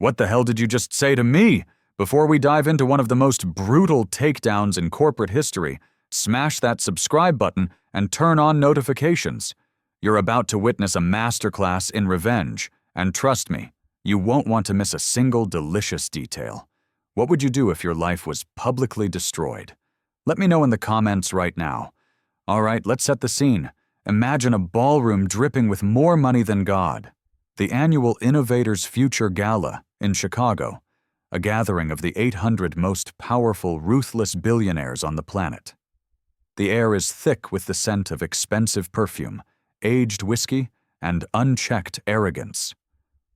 What the hell did you just say to me? Before we dive into one of the most brutal takedowns in corporate history, smash that subscribe button and turn on notifications. You're about to witness a masterclass in revenge, and trust me, you won't want to miss a single delicious detail. What would you do if your life was publicly destroyed? Let me know in the comments right now. All right, let's set the scene. Imagine a ballroom dripping with more money than God. The annual Innovators Future Gala in Chicago, a gathering of the 800 most powerful, ruthless billionaires on the planet. The air is thick with the scent of expensive perfume, aged whiskey, and unchecked arrogance.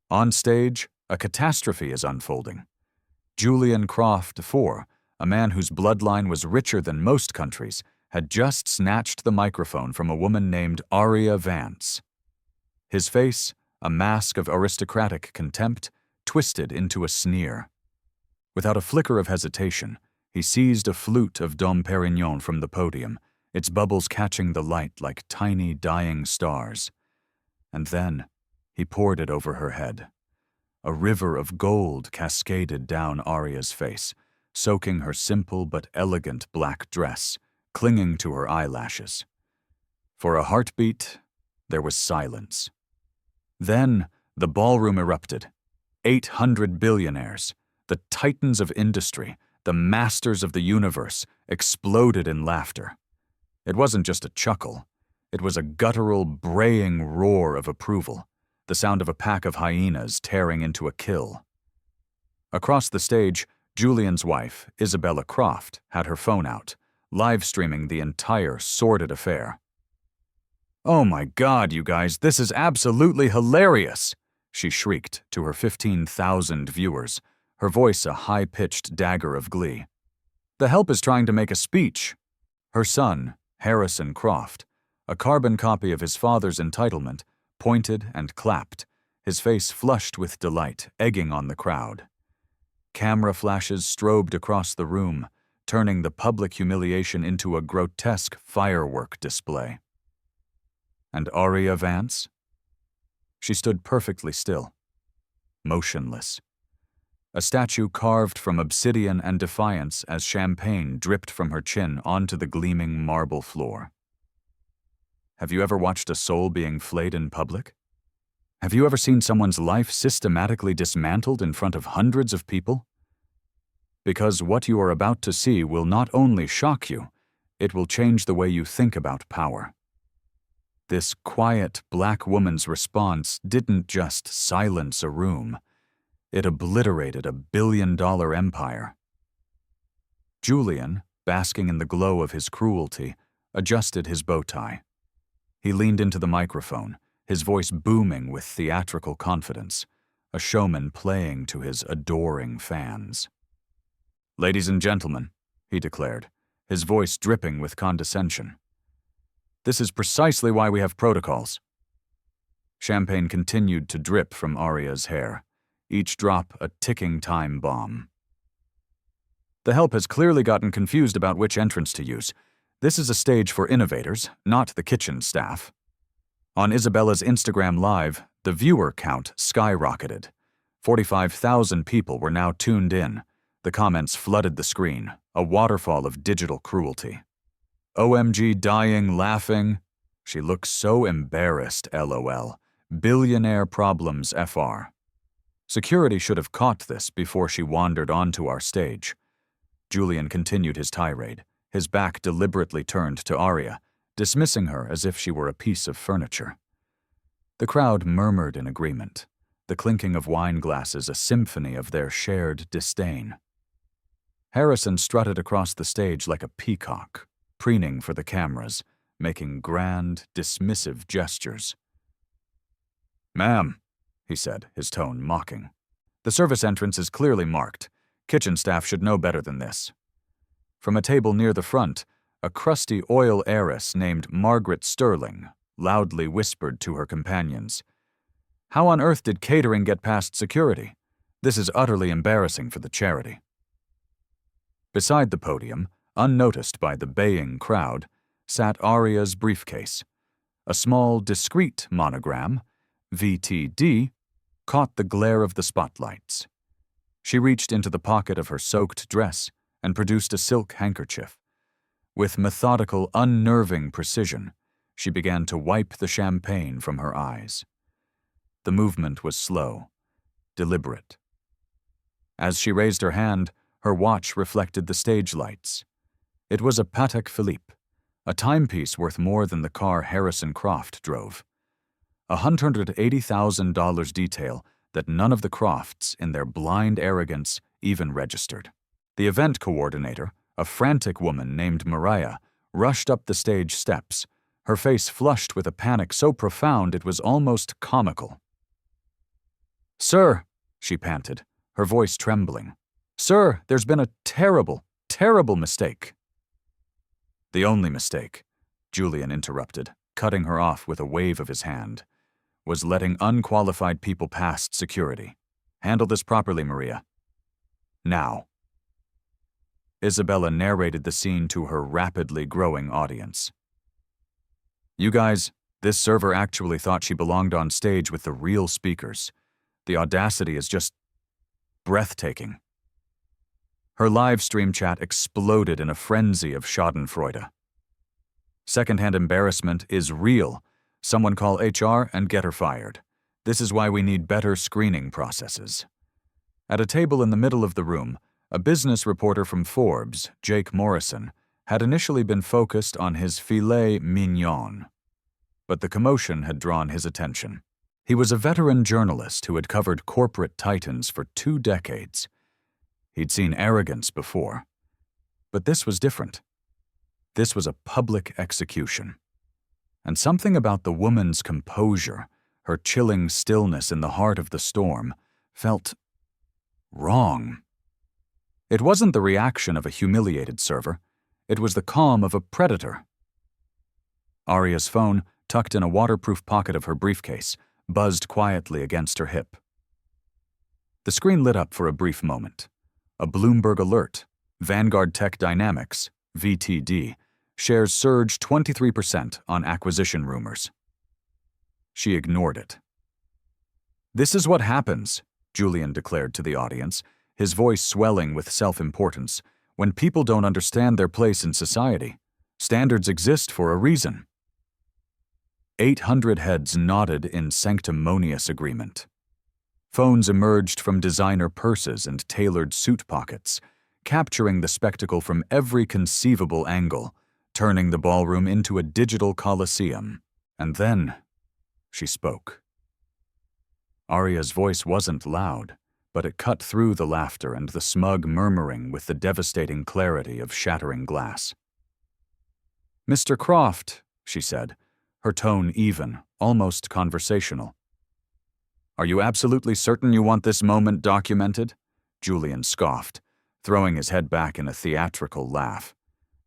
On stage, a catastrophe is unfolding. Julian Croft IV, a man whose bloodline was richer than most countries, had just snatched the microphone from a woman named Aria Vance. His face, a mask of aristocratic contempt, twisted into a sneer. Without a flicker of hesitation, he seized a flute of Dom Perignon from the podium, its bubbles catching the light like tiny dying stars. And then he poured it over her head. A river of gold cascaded down Aria's face, soaking her simple but elegant black dress, clinging to her eyelashes. For a heartbeat, there was silence. Then the ballroom erupted. 800 billionaires, the titans of industry, the masters of the universe, exploded in laughter. It wasn't just a chuckle. It was a guttural, braying roar of approval, the sound of a pack of hyenas tearing into a kill. Across the stage, Julian's wife, Isabella Croft, had her phone out, live-streaming the entire sordid affair. "Oh my God, you guys, this is absolutely hilarious!" she shrieked to her 15,000 viewers, her voice a high-pitched dagger of glee. The help is trying to make a speech. Her son, Harrison Croft, a carbon copy of his father's entitlement, pointed and clapped, his face flushed with delight, egging on the crowd. Camera flashes strobed across the room, turning the public humiliation into a grotesque firework display. And Aria Vance? She stood perfectly still, motionless. A statue carved from obsidian and defiance as champagne dripped from her chin onto the gleaming marble floor. Have you ever watched a soul being flayed in public? Have you ever seen someone's life systematically dismantled in front of hundreds of people? Because what you are about to see will not only shock you, it will change the way you think about power. This quiet black woman's response didn't just silence a room. It obliterated a billion-dollar empire. Julian, basking in the glow of his cruelty, adjusted his bow tie. He leaned into the microphone, his voice booming with theatrical confidence, a showman playing to his adoring fans. "Ladies and gentlemen," he declared, his voice dripping with condescension. "This is precisely why we have protocols." Champagne continued to drip from Aria's hair, each drop a ticking time bomb. The help has clearly gotten confused about which entrance to use. This is a stage for innovators, not the kitchen staff. On Isabella's Instagram Live, the viewer count skyrocketed. 45,000 people were now tuned in. The comments flooded the screen, a waterfall of digital cruelty. "OMG, dying, laughing. She looks so embarrassed, LOL. Billionaire problems, FR." Security should have caught this before she wandered onto our stage. Julian continued his tirade, his back deliberately turned to Aria, dismissing her as if she were a piece of furniture. The crowd murmured in agreement, the clinking of wine glasses a symphony of their shared disdain. Harrison strutted across the stage like a peacock, preening for the cameras, making grand, dismissive gestures. "Ma'am," he said, his tone mocking. "The service entrance is clearly marked. Kitchen staff should know better than this." From a table near the front, a crusty oil heiress named Margaret Sterling loudly whispered to her companions, "How on earth did catering get past security? This is utterly embarrassing for the charity." Beside the podium, unnoticed by the baying crowd, sat Aria's briefcase. A small, discreet monogram, VTD, caught the glare of the spotlights, She reached into the pocket of her soaked dress and produced a silk handkerchief. With methodical, unnerving precision, she began to wipe the champagne from her eyes. The movement was slow, deliberate. As she raised her hand, her watch reflected the stage lights. It was a Patek Philippe, a timepiece worth more than the car Harrison Croft drove. A $180,000 detail that none of the Crofts, in their blind arrogance, even registered. The event coordinator, a frantic woman named Mariah, rushed up the stage steps, her face flushed with a panic so profound it was almost comical. "Sir," she panted, her voice trembling. "Sir, there's been a terrible, terrible mistake." "The only mistake," Julian interrupted, cutting her off with a wave of his hand, "was letting unqualified people past security. Handle this properly, Maria. Now." Isabella narrated the scene to her rapidly growing audience. "You guys, this server actually thought she belonged on stage with the real speakers. The audacity is just breathtaking." Her live stream chat exploded in a frenzy of schadenfreude. "Secondhand embarrassment is real. Someone call HR and get her fired. This is why we need better screening processes." At a table in the middle of the room, a business reporter from Forbes, Jake Morrison, had initially been focused on his filet mignon. But the commotion had drawn his attention. He was a veteran journalist who had covered corporate titans for 2 decades. He'd seen arrogance before. But this was different. This was a public execution. And something about the woman's composure, her chilling stillness in the heart of the storm, felt wrong. It wasn't the reaction of a humiliated server. It was the calm of a predator. Aria's phone, tucked in a waterproof pocket of her briefcase, buzzed quietly against her hip. The screen lit up for a brief moment. A Bloomberg alert. Vanguard Tech Dynamics, VTD, shares surge 23% on acquisition rumors. She ignored it. "This is what happens," Julian declared to the audience, his voice swelling with self-importance, "when people don't understand their place in society. Standards exist for a reason." 800 heads nodded in sanctimonious agreement. Phones emerged from designer purses and tailored suit pockets, capturing the spectacle from every conceivable angle, turning the ballroom into a digital coliseum. And then she spoke. Aria's voice wasn't loud, but it cut through the laughter and the smug murmuring with the devastating clarity of shattering glass. "Mr. Croft," she said, her tone even, almost conversational. "Are you absolutely certain you want this moment documented?" Julian scoffed, throwing his head back in a theatrical laugh.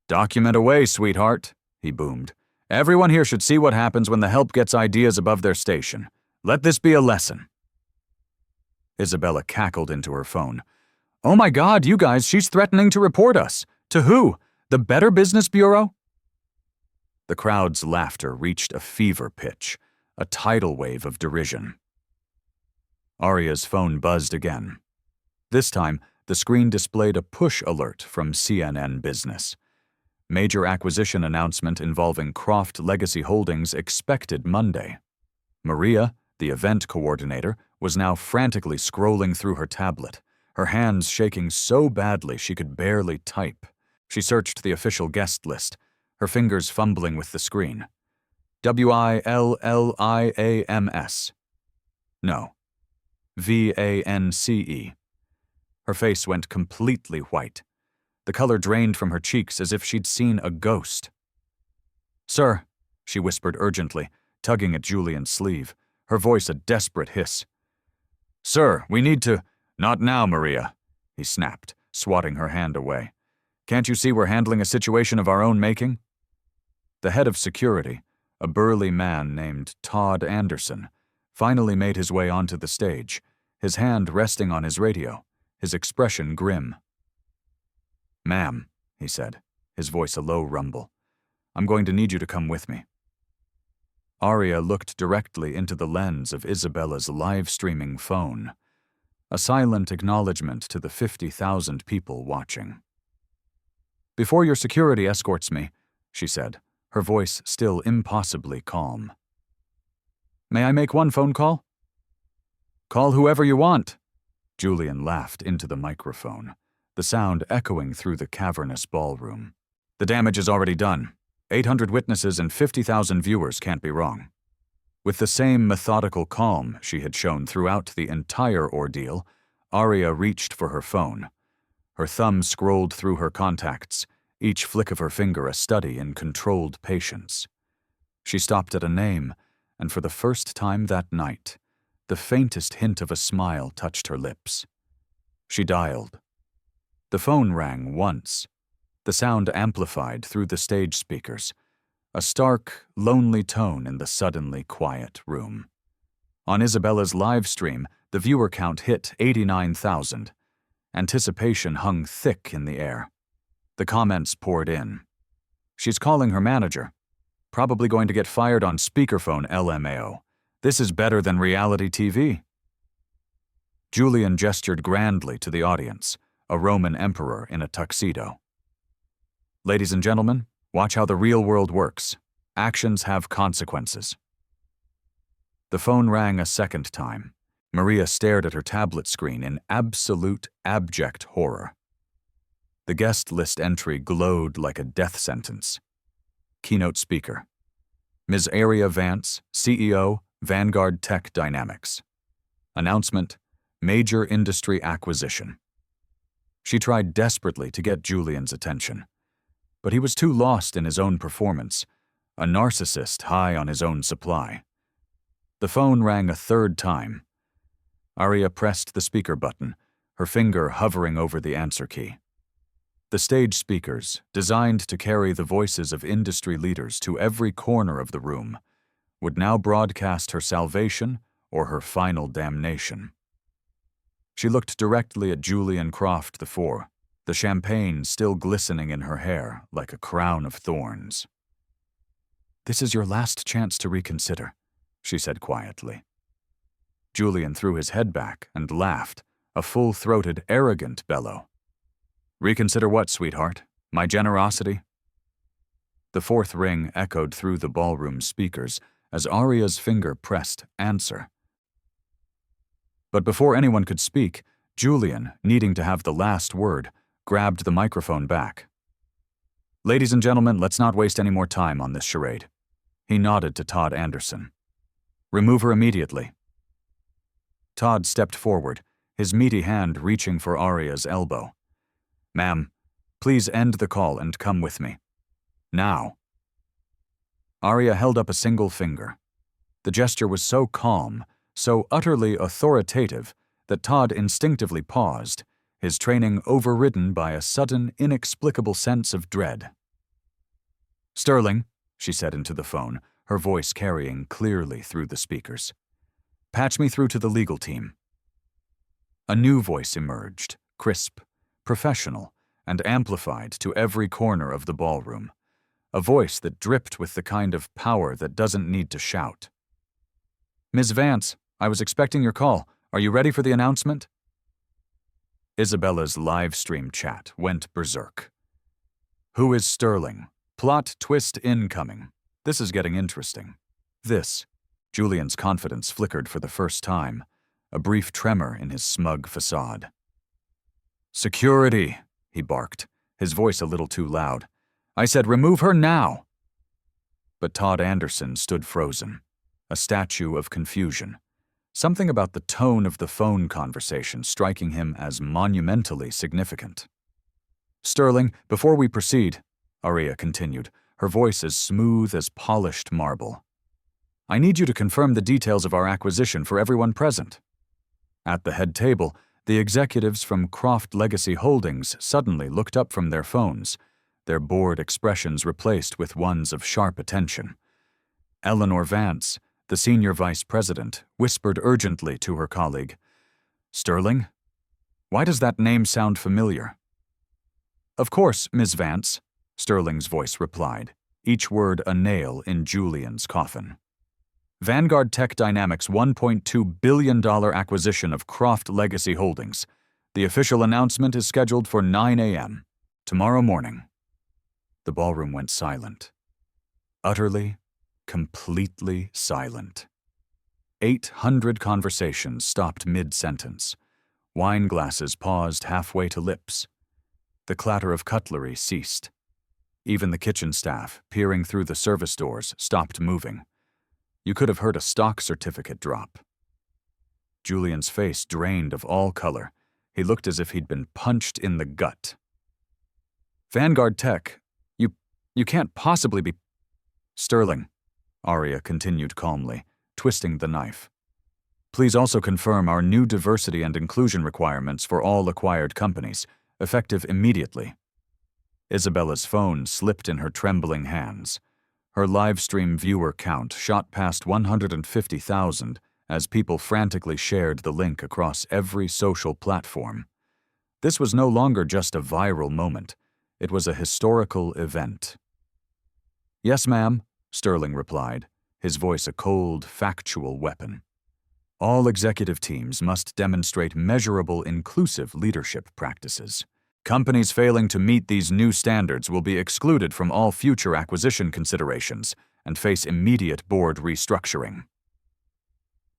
"Document away, sweetheart," he boomed. "Everyone here should see what happens when the help gets ideas above their station. Let this be a lesson." Isabella cackled into her phone. "Oh my God, you guys, she's threatening to report us. To who? The Better Business Bureau?" The crowd's laughter reached a fever pitch, a tidal wave of derision. Aria's phone buzzed again. This time, the screen displayed a push alert from CNN Business. Major acquisition announcement involving Croft Legacy Holdings expected Monday. Maria, the event coordinator, was now frantically scrolling through her tablet, her hands shaking so badly she could barely type. She searched the official guest list, her fingers fumbling with the screen. WILLIAMS. No. VANCE. Her face went completely white. The color drained from her cheeks as if she'd seen a ghost. "Sir," she whispered urgently, tugging at Julian's sleeve, her voice a desperate hiss. "Sir, we need to—" "Not now, Maria," he snapped, swatting her hand away. "Can't you see we're handling a situation of our own making?" The head of security, a burly man named Todd Anderson, finally made his way onto the stage, his hand resting on his radio, his expression grim. "Ma'am," he said, his voice a low rumble, "I'm going to need you to come with me." Aria looked directly into the lens of Isabella's live-streaming phone. a silent acknowledgement to the 50,000 people watching. "Before your security escorts me," she said, her voice still impossibly calm. "May I make one phone call?" "Call whoever you want." Julian laughed into the microphone, the sound echoing through the cavernous ballroom. "The damage is already done. 800 witnesses and 50,000 viewers can't be wrong." With the same methodical calm she had shown throughout the entire ordeal, Arya reached for her phone. Her thumb scrolled through her contacts, each flick of her finger a study in controlled patience. She stopped at a name, and for the first time that night, the faintest hint of a smile touched her lips. She dialed. The phone rang once, the sound amplified through the stage speakers, a stark, lonely tone in the suddenly quiet room. On Isabella's live stream, the viewer count hit 89,000. Anticipation hung thick in the air. The comments poured in. "She's calling her manager. Probably going to get fired on speakerphone, LMAO. This is better than reality TV." Julian gestured grandly to the audience, a Roman emperor in a tuxedo. "Ladies and gentlemen, watch how the real world works. Actions have consequences." The phone rang a second time. Maria stared at her tablet screen in absolute, abject horror. The guest list entry glowed like a death sentence. Keynote speaker: Ms. Arya Vance, CEO, Vanguard Tech Dynamics. Announcement: major industry acquisition. She tried desperately to get Julian's attention, but he was too lost in his own performance, a narcissist high on his own supply. The phone rang a third time. Arya pressed the speaker button, her finger hovering over the answer key. The stage speakers, designed to carry the voices of industry leaders to every corner of the room, would now broadcast her salvation or her final damnation. She looked directly at Julian Croft IV, the champagne still glistening in her hair like a crown of thorns. "This is your last chance to reconsider," she said quietly. Julian threw his head back and laughed, a full-throated, arrogant bellow. "Reconsider what, sweetheart? My generosity?" The fourth ring echoed through the ballroom speakers as Arya's finger pressed answer. But before anyone could speak, Julian, needing to have the last word, grabbed the microphone back. "Ladies and gentlemen, let's not waste any more time on this charade." He nodded to Todd Anderson. "Remove her immediately." Todd stepped forward, his meaty hand reaching for Arya's elbow. "Ma'am, please end the call and come with me. Now." Arya held up a single finger. The gesture was so calm, so utterly authoritative, that Todd instinctively paused, his training overridden by a sudden, inexplicable sense of dread. "Sterling," she said into the phone, her voice carrying clearly through the speakers. "Patch me through to the legal team." A new voice emerged, crisp, professional, and amplified to every corner of the ballroom. A voice that dripped with the kind of power that doesn't need to shout. "Ms. Vance, I was expecting your call. Are you ready for the announcement?" Isabella's live stream chat went berserk. "Who is Sterling? Plot twist incoming. This is getting interesting." Julian's confidence flickered for the first time, a brief tremor in his smug facade. "Security," he barked, his voice a little too loud. "I said remove her now." But Todd Anderson stood frozen, a statue of confusion, something about the tone of the phone conversation striking him as monumentally significant. "Sterling, before we proceed," Arya continued, her voice as smooth as polished marble, "I need you to confirm the details of our acquisition for everyone present." At the head table, the executives from Croft Legacy Holdings suddenly looked up from their phones, their bored expressions replaced with ones of sharp attention. Eleanor Vance, the senior vice president, whispered urgently to her colleague, "Sterling? Why does that name sound familiar?" "Of course, Ms. Vance," Sterling's voice replied, each word a nail in Julian's coffin. Vanguard Tech Dynamics' $1.2 billion acquisition of Croft Legacy Holdings. The official announcement is scheduled for 9 a.m. tomorrow morning. The ballroom went silent. Utterly, completely silent. 800 conversations stopped mid-sentence. Wine glasses paused halfway to lips. The clatter of cutlery ceased. Even the kitchen staff, peering through the service doors, stopped moving. You could have heard a stock certificate drop. Julian's face drained of all color. He looked as if he'd been punched in the gut. Vanguard Tech, you can't possibly be... Sterling, Arya continued calmly, twisting the knife. Please also confirm our new diversity and inclusion requirements for all acquired companies, effective immediately. Isabella's phone slipped in her trembling hands. Her livestream viewer count shot past 150,000 as people frantically shared the link across every social platform. This was no longer just a viral moment. It was a historical event. Yes, ma'am, Sterling replied, his voice a cold, factual weapon. All executive teams must demonstrate measurable, inclusive leadership practices. Companies failing to meet these new standards will be excluded from all future acquisition considerations and face immediate board restructuring.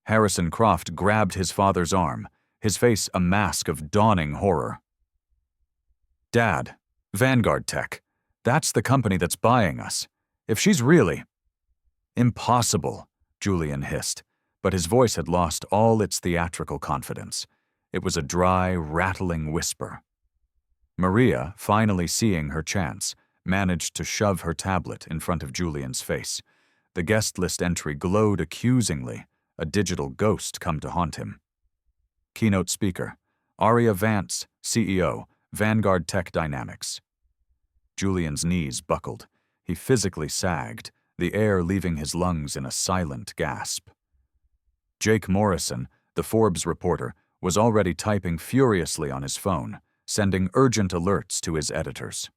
Harrison Croft grabbed his father's arm, his face a mask of dawning horror. Dad, Vanguard Tech, that's the company that's buying us. If she's really... Impossible, Julian hissed, but his voice had lost all its theatrical confidence. It was a dry, rattling whisper. Maria, finally seeing her chance, managed to shove her tablet in front of Julian's face. The guest list entry glowed accusingly, a digital ghost come to haunt him. Keynote speaker, Arya Vance, CEO, Vanguard Tech Dynamics. Julian's knees buckled. He physically sagged, the air leaving his lungs in a silent gasp. Jake Morrison, the Forbes reporter, was already typing furiously on his phone, sending urgent alerts to his editors.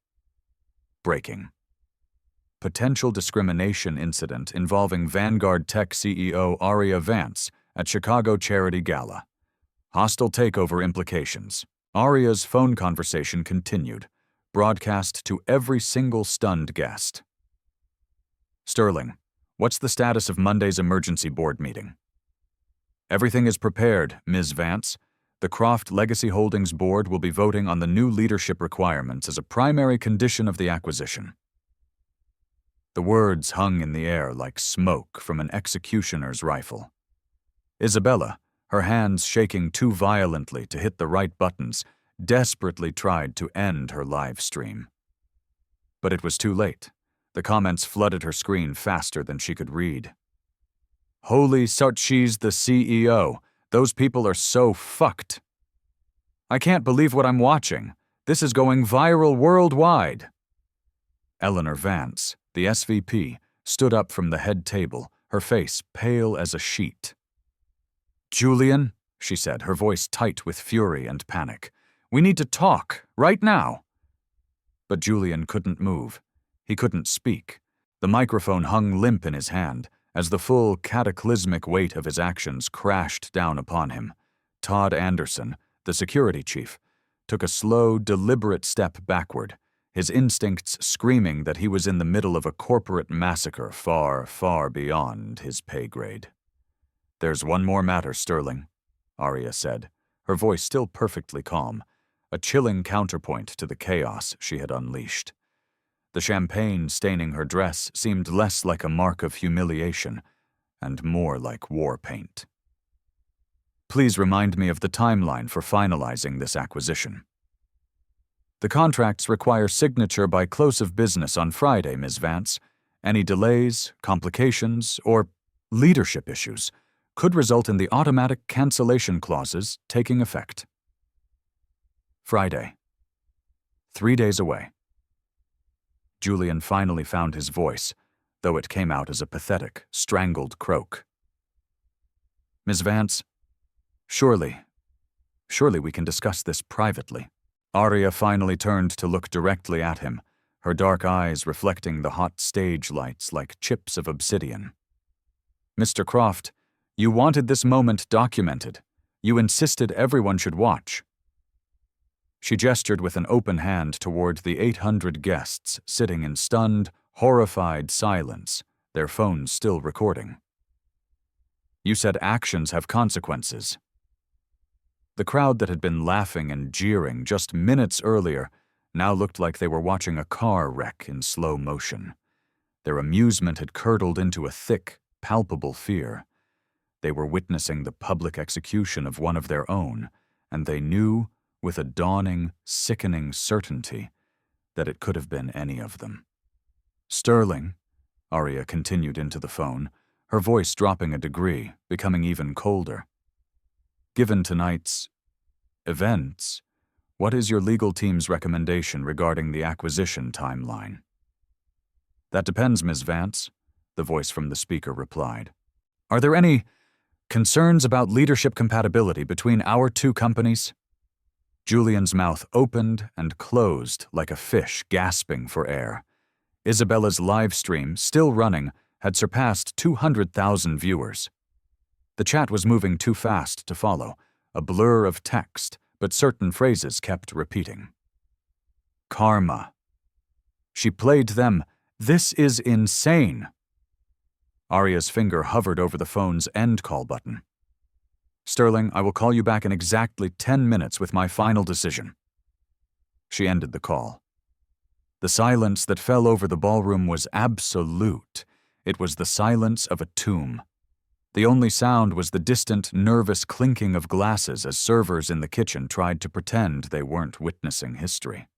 Breaking. Potential discrimination incident involving Vanguard Tech CEO Arya Vance at Chicago charity gala. Hostile takeover implications. Arya's phone conversation continued, broadcast to every single stunned guest. Sterling, what's the status of Monday's emergency board meeting? Everything is prepared, Ms. Vance. The Croft Legacy Holdings Board will be voting on the new leadership requirements as a primary condition of the acquisition. The words hung in the air like smoke from an executioner's rifle. Isabella, her hands shaking too violently to hit the right buttons, desperately tried to end her live stream. But it was too late. The comments flooded her screen faster than she could read. Holy Sarchis, the CEO. Those people are so fucked. I can't believe what I'm watching. This is going viral worldwide. Eleanor Vance, the SVP, stood up from the head table, her face pale as a sheet. Julian, she said, her voice tight with fury and panic. We need to talk, right now. But Julian couldn't move. He couldn't speak. The microphone hung limp in his hand as the full cataclysmic weight of his actions crashed down upon him. Todd Anderson, the security chief, took a slow, deliberate step backward, his instincts screaming that he was in the middle of a corporate massacre far, far beyond his pay grade. There's one more matter, Sterling, Arya said, her voice still perfectly calm, a chilling counterpoint to the chaos she had unleashed. The champagne staining her dress seemed less like a mark of humiliation and more like war paint. Please remind me of the timeline for finalizing this acquisition. The contracts require signature by close of business on Friday, Ms. Vance. Any delays, complications, or leadership issues could result in the automatic cancellation clauses taking effect. Friday. 3 days away. Julian finally found his voice, though it came out as a pathetic, strangled croak. Ms. Vance, surely we can discuss this privately. Arya finally turned to look directly at him, her dark eyes reflecting the hot stage lights like chips of obsidian. Mr. Croft, you wanted this moment documented. You insisted everyone should watch. She gestured with an open hand toward the 800 guests sitting in stunned, horrified silence, their phones still recording. You said actions have consequences. The crowd that had been laughing and jeering just minutes earlier now looked like they were watching a car wreck in slow motion. Their amusement had curdled into a thick, palpable fear. They were witnessing the public execution of one of their own, and they knew, with a dawning, sickening certainty, that it could have been any of them. Sterling, Arya continued into the phone, her voice dropping a degree, becoming even colder. Given tonight's events, what is your legal team's recommendation regarding the acquisition timeline? That depends, Ms. Vance, the voice from the speaker replied. Are there any concerns about leadership compatibility between our two companies? Julian's mouth opened and closed like a fish gasping for air. Isabella's live stream, still running, had surpassed 200,000 viewers. The chat was moving too fast to follow, a blur of text, but certain phrases kept repeating. Karma. She played them. This is insane. Arya's finger hovered over the phone's end call button. Sterling, I will call you back in exactly 10 minutes with my final decision. She ended the call. The silence that fell over the ballroom was absolute. It was the silence of a tomb. The only sound was the distant, nervous clinking of glasses as servers in the kitchen tried to pretend they weren't witnessing history.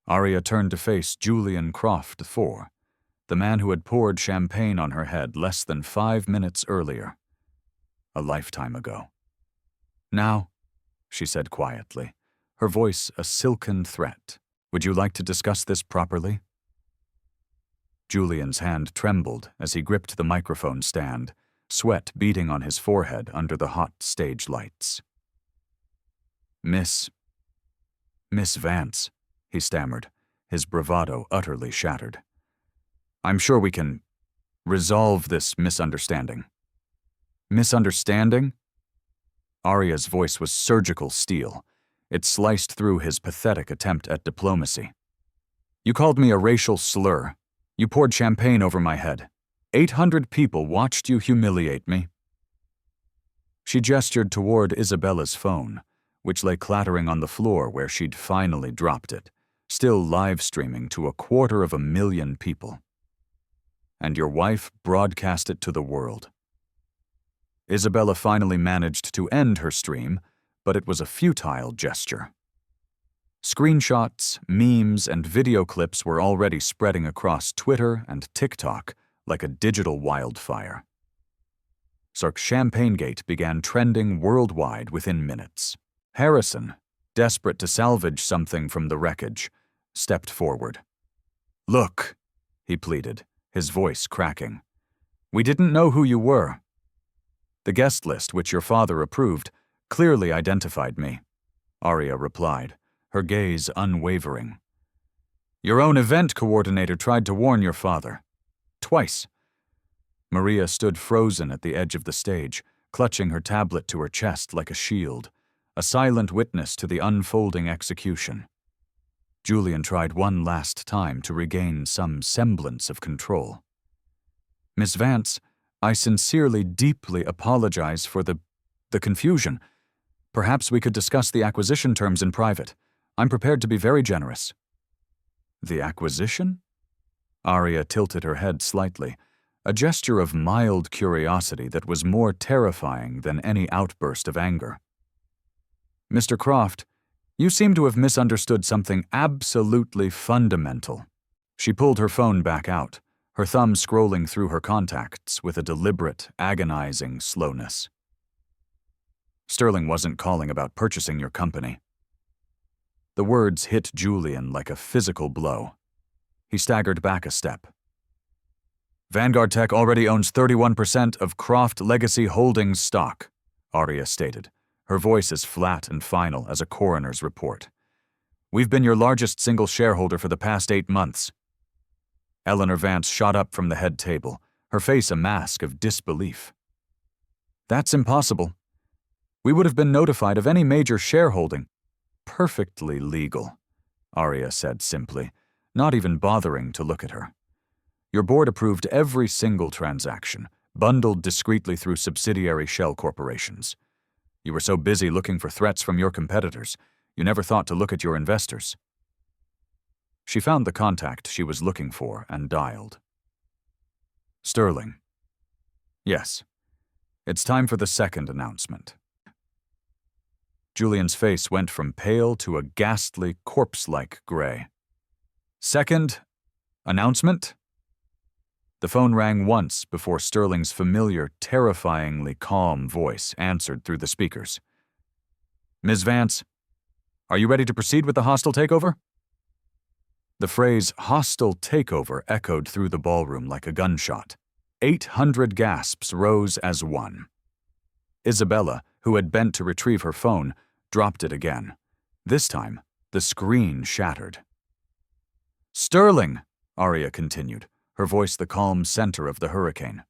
Arya turned to face Julian Croft IV, the man who had poured champagne on her head less than 5 minutes earlier. A lifetime ago. Now, she said quietly, her voice a silken threat, would you like to discuss this properly? Julian's hand trembled as he gripped the microphone stand, sweat beading on his forehead under the hot stage lights. Miss Vance, he stammered, his bravado utterly shattered. I'm sure we can resolve this misunderstanding. Misunderstanding? Arya's voice was surgical steel. It sliced through his pathetic attempt at diplomacy. You called me a racial slur. You poured champagne over my head. 800 people watched you humiliate me. She gestured toward Isabella's phone, which lay clattering on the floor where she'd finally dropped it, still live streaming to 250,000 people. And your wife broadcast it to the world. Isabella finally managed to end her stream, but it was a futile gesture. Screenshots, memes, and video clips were already spreading across Twitter and TikTok like a digital wildfire. Champagnegate began trending worldwide within minutes. Harrison, desperate to salvage something from the wreckage, stepped forward. Look, he pleaded, his voice cracking. We didn't know who you were. The guest list, which your father approved, clearly identified me, Arya replied, her gaze unwavering. Your own event coordinator tried to warn your father. Twice. Maria stood frozen at the edge of the stage, clutching her tablet to her chest like a shield, a silent witness to the unfolding execution. Julian tried one last time to regain some semblance of control. Miss Vance, I sincerely, deeply apologize for the confusion. Perhaps we could discuss the acquisition terms in private. I'm prepared to be very generous. The acquisition? Arya tilted her head slightly, a gesture of mild curiosity that was more terrifying than any outburst of anger. Mr. Croft, you seem to have misunderstood something absolutely fundamental. She pulled her phone back out, her thumb scrolling through her contacts with a deliberate, agonizing slowness. Sterling wasn't calling about purchasing your company. The words hit Julian like a physical blow. He staggered back a step. Vanguard Tech already owns 31% of Croft Legacy Holdings stock, Arya stated, her voice as flat and final as a coroner's report. We've been your largest single shareholder for the past 8 months. Eleanor Vance shot up from the head table, her face a mask of disbelief. That's impossible. We would have been notified of any major shareholding. Perfectly legal, Arya said simply, not even bothering to look at her. Your board approved every single transaction, bundled discreetly through subsidiary shell corporations. You were so busy looking for threats from your competitors, you never thought to look at your investors. She found the contact she was looking for and dialed. Sterling. Yes. It's time for the second announcement. Julian's face went from pale to a ghastly, corpse-like gray. Second announcement? The phone rang once before Sterling's familiar, terrifyingly calm voice answered through the speakers. Ms. Vance, are you ready to proceed with the hostile takeover? The phrase hostile takeover echoed through the ballroom like a gunshot. 800 gasps rose as one. Isabella, who had bent to retrieve her phone, dropped it again. This time, the screen shattered. Sterling, Arya continued, her voice the calm center of the hurricane.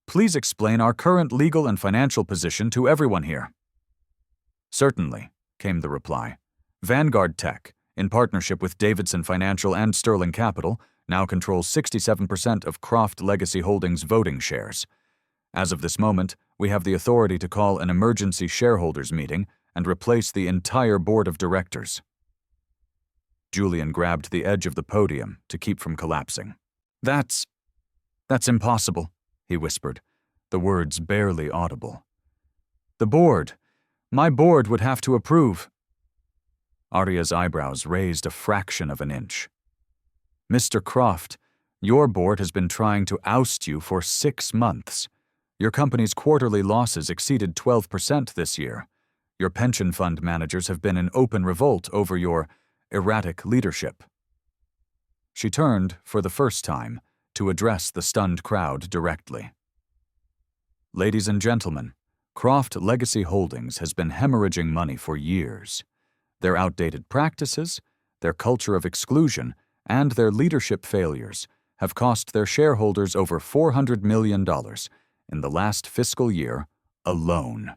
Please explain our current legal and financial position to everyone here. Certainly, came the reply. Vanguard Tech, in partnership with Davidson Financial and Sterling Capital, now controls 67% of Croft Legacy Holdings' voting shares. As of this moment, we have the authority to call an emergency shareholders meeting and replace the entire board of directors. Julian grabbed the edge of the podium to keep from collapsing. That's impossible, he whispered, the words barely audible. My board would have to approve. Arya's eyebrows raised a fraction of an inch. Mr. Croft, your board has been trying to oust you for 6 months. Your company's quarterly losses exceeded 12% this year. Your pension fund managers have been in open revolt over your erratic leadership. She turned, for the first time, to address the stunned crowd directly. Ladies and gentlemen, Croft Legacy Holdings has been hemorrhaging money for years. Their outdated practices, their culture of exclusion, and their leadership failures have cost their shareholders over $400 million in the last fiscal year alone.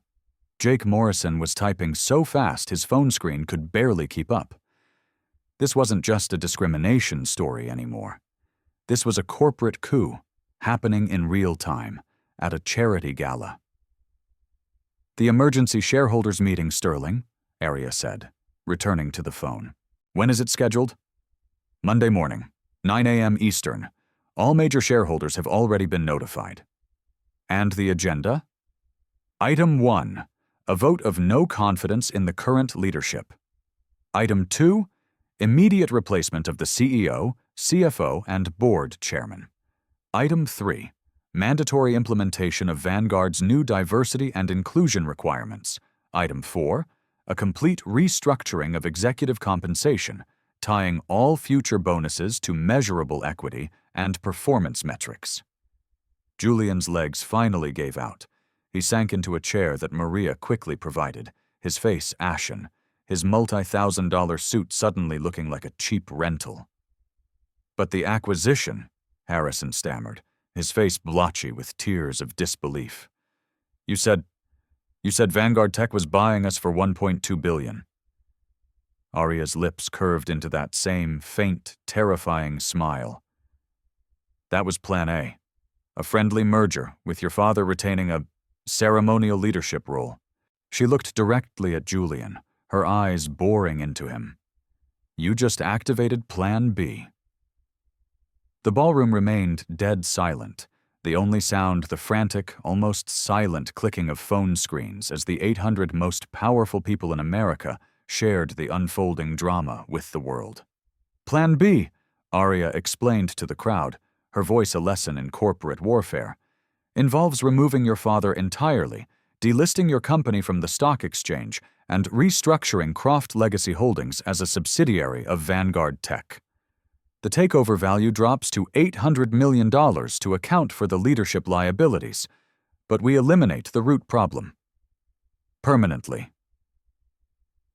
Jake Morrison was typing so fast his phone screen could barely keep up. This wasn't just a discrimination story anymore. This was a corporate coup happening in real time at a charity gala. The emergency shareholders meeting, Sterling, Arya said, returning to the phone. When is it scheduled? Monday morning, 9 a.m. Eastern. All major shareholders have already been notified. And the agenda? Item 1, a vote of no confidence in the current leadership. Item 2, immediate replacement of the CEO, CFO, and board chairman. Item 3, mandatory implementation of Vanguard's new diversity and inclusion requirements. Item 4, a complete restructuring of executive compensation, tying all future bonuses to measurable equity and performance metrics. Julian's legs finally gave out. He sank into a chair that Maria quickly provided, his face ashen, his multi-thousand-dollar suit suddenly looking like a cheap rental. But the acquisition, Harrison stammered, his face blotchy with tears of disbelief. You said Vanguard Tech was buying us for $1.2 billion. Arya's lips curved into that same faint, terrifying smile. That was Plan A. A friendly merger, with your father retaining a ceremonial leadership role. She looked directly at Julian, her eyes boring into him. You just activated Plan B. The ballroom remained dead silent, the only sound the frantic, almost silent clicking of phone screens as the 800 most powerful people in America shared the unfolding drama with the world. Plan B, Arya explained to the crowd, her voice a lesson in corporate warfare, involves removing your father entirely, delisting your company from the stock exchange, and restructuring Croft Legacy Holdings as a subsidiary of Vanguard Tech. The takeover value drops to $800 million to account for the leadership liabilities, but we eliminate the root problem. Permanently.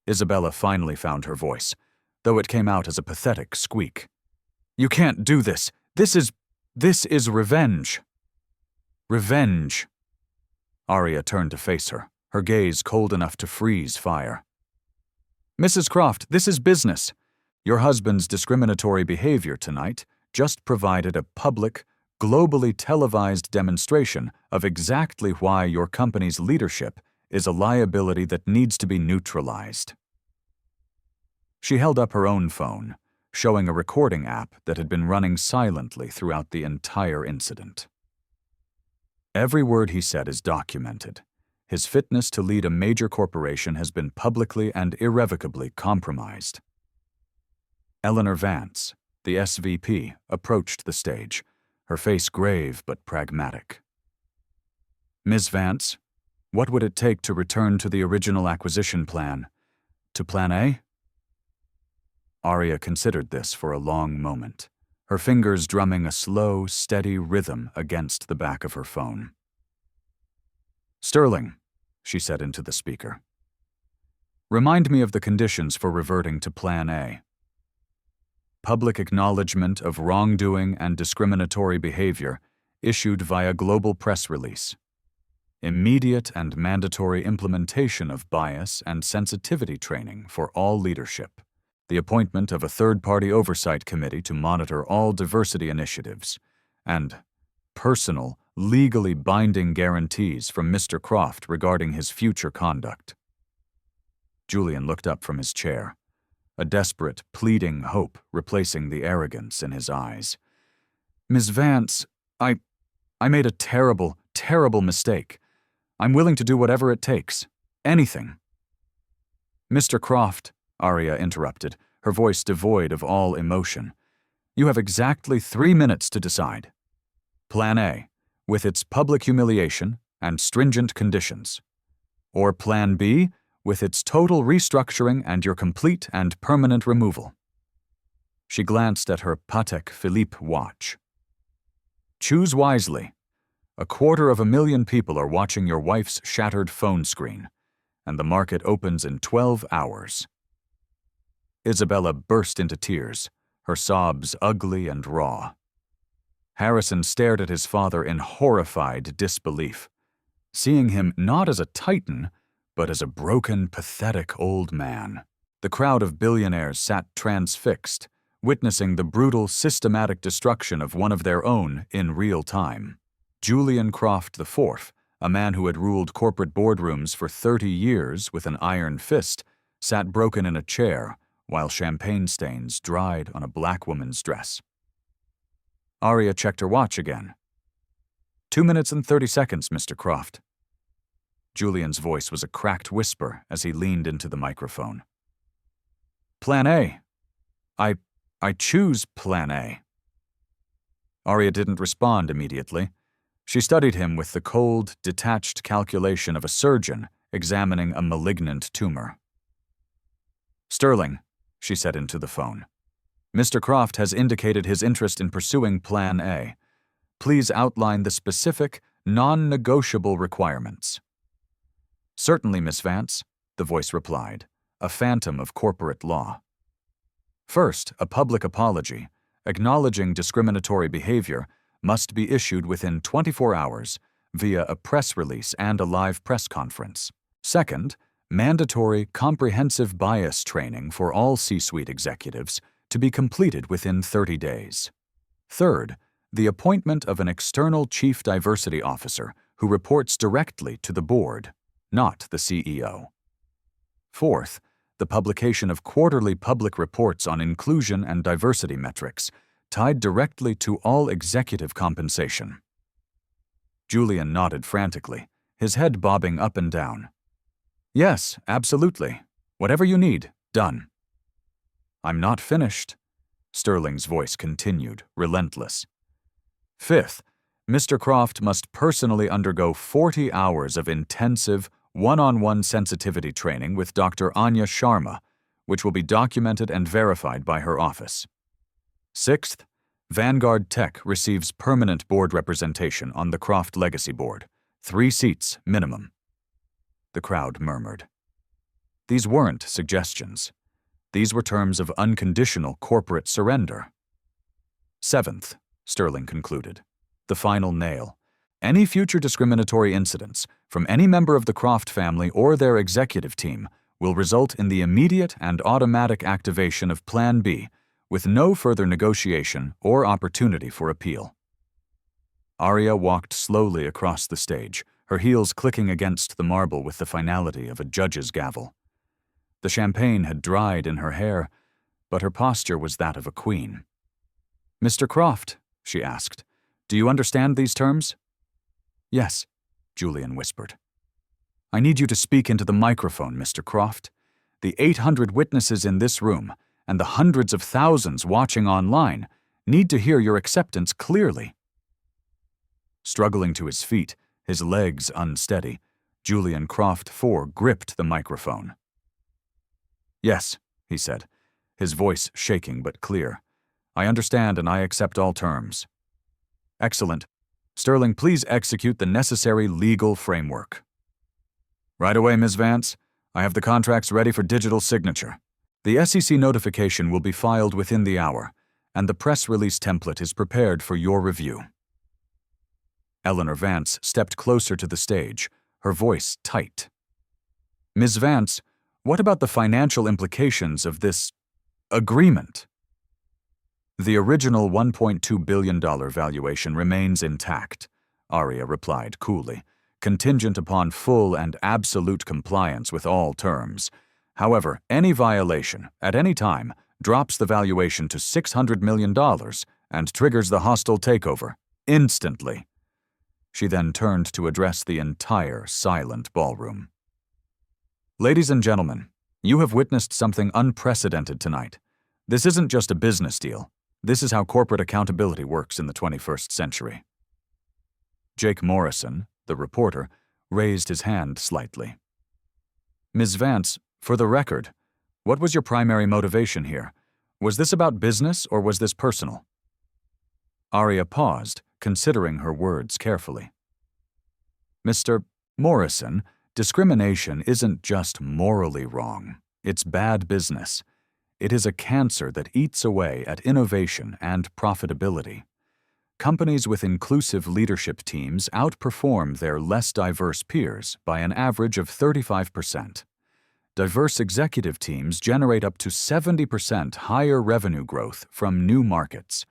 Isabella finally found her voice, though it came out as a pathetic squeak. You can't do this. This is revenge. Revenge. Arya turned to face her, her gaze cold enough to freeze fire. Mrs. Croft, this is business. Your husband's discriminatory behavior tonight just provided a public, globally televised demonstration of exactly why your company's leadership is a liability that needs to be neutralized. She held up her own phone, showing a recording app that had been running silently throughout the entire incident. Every word he said is documented. His fitness to lead a major corporation has been publicly and irrevocably compromised. Eleanor Vance, the SVP, approached the stage, her face grave but pragmatic. Ms. Vance, what would it take to return to the original acquisition plan? To Plan A? Arya considered this for a long moment, her fingers drumming a slow, steady rhythm against the back of her phone. Sterling, she said into the speaker. Remind me of the conditions for reverting to Plan A. Public acknowledgement of wrongdoing and discriminatory behavior issued via global press release. Immediate and mandatory implementation of bias and sensitivity training for all leadership. The appointment of a third-party oversight committee to monitor all diversity initiatives, and personal, legally binding guarantees from Mr. Croft regarding his future conduct. Julian looked up from his chair, a desperate, pleading hope replacing the arrogance in his eyes. Ms. Vance, I made a terrible, terrible mistake. I'm willing to do whatever it takes. Anything. Mr. Croft, Arya interrupted, her voice devoid of all emotion. You have exactly 3 minutes to decide. Plan A, with its public humiliation and stringent conditions. Or Plan B, with its total restructuring and your complete and permanent removal. She glanced at her Patek Philippe watch. Choose wisely. 250,000 people are watching your wife's shattered phone screen, and the market opens in 12 hours. Isabella burst into tears, her sobs ugly and raw. Harrison stared at his father in horrified disbelief, seeing him not as a titan, but as a broken, pathetic old man. The crowd of billionaires sat transfixed, witnessing the brutal, systematic destruction of one of their own in real time. Julian Croft IV, a man who had ruled corporate boardrooms for 30 years with an iron fist, sat broken in a chair, while champagne stains dried on a black woman's dress. Arya checked her watch again. 2 minutes and 30 seconds, Mr. Croft. Julian's voice was a cracked whisper as he leaned into the microphone. Plan A. I choose Plan A. Arya didn't respond immediately. She studied him with the cold, detached calculation of a surgeon examining a malignant tumor. Sterling, she said into the phone. Mr. Croft has indicated his interest in pursuing Plan A. Please outline the specific, non-negotiable requirements. Certainly, Miss Vance, the voice replied, a phantom of corporate law. First, a public apology, acknowledging discriminatory behavior, must be issued within 24 hours via a press release and a live press conference. Second, mandatory comprehensive bias training for all C-suite executives to be completed within 30 days. Third, the appointment of an external chief diversity officer who reports directly to the board, not the CEO. Fourth, the publication of quarterly public reports on inclusion and diversity metrics tied directly to all executive compensation. Julian nodded frantically, his head bobbing up and down. Yes, absolutely. Whatever you need, done. I'm not finished, Sterling's voice continued, relentless. Fifth, Mr. Croft must personally undergo 40 hours of intensive, one-on-one sensitivity training with Dr. Anya Sharma, which will be documented and verified by her office. Sixth, Vanguard Tech receives permanent board representation on the Croft Legacy Board, 3 seats minimum. The crowd murmured. These weren't suggestions. These were terms of unconditional corporate surrender. Seventh, Sterling concluded, the final nail, Any future discriminatory incidents from any member of the Croft family or their executive team will result in the immediate and automatic activation of Plan B, with no further negotiation or opportunity for appeal. Arya walked slowly across the stage, her heels clicking against the marble with the finality of a judge's gavel. The champagne had dried in her hair, but her posture was that of a queen. "Mr. Croft," she asked, "do you understand these terms?" "Yes," Julian whispered. "I need you to speak into the microphone, Mr. Croft. The 800 witnesses in this room and the hundreds of thousands watching online need to hear your acceptance clearly." Struggling to his feet, his legs unsteady, Julian Croft IV gripped the microphone. "Yes," he said, his voice shaking but clear. "I understand and I accept all terms." "Excellent. Sterling, please execute the necessary legal framework." "Right away, Ms. Vance. I have the contracts ready for digital signature. The SEC notification will be filed within the hour, and the press release template is prepared for your review." Eleanor Vance stepped closer to the stage, her voice tight. "Ms. Vance, what about the financial implications of this agreement?" "The original $1.2 billion valuation remains intact," Arya replied coolly, "contingent upon full and absolute compliance with all terms. However, any violation, at any time, drops the valuation to $600 million and triggers the hostile takeover, instantly." She then turned to address the entire silent ballroom. "Ladies and gentlemen, you have witnessed something unprecedented tonight. This isn't just a business deal. This is how corporate accountability works in the 21st century." Jake Morrison, the reporter, raised his hand slightly. "Ms. Vance, for the record, what was your primary motivation here? Was this about business or was this personal?" Arya paused, considering her words carefully. "Mr. Morrison, discrimination isn't just morally wrong. It's bad business. It is a cancer that eats away at innovation and profitability. Companies with inclusive leadership teams outperform their less diverse peers by an average of 35%. Diverse executive teams generate up to 70% higher revenue growth from new markets.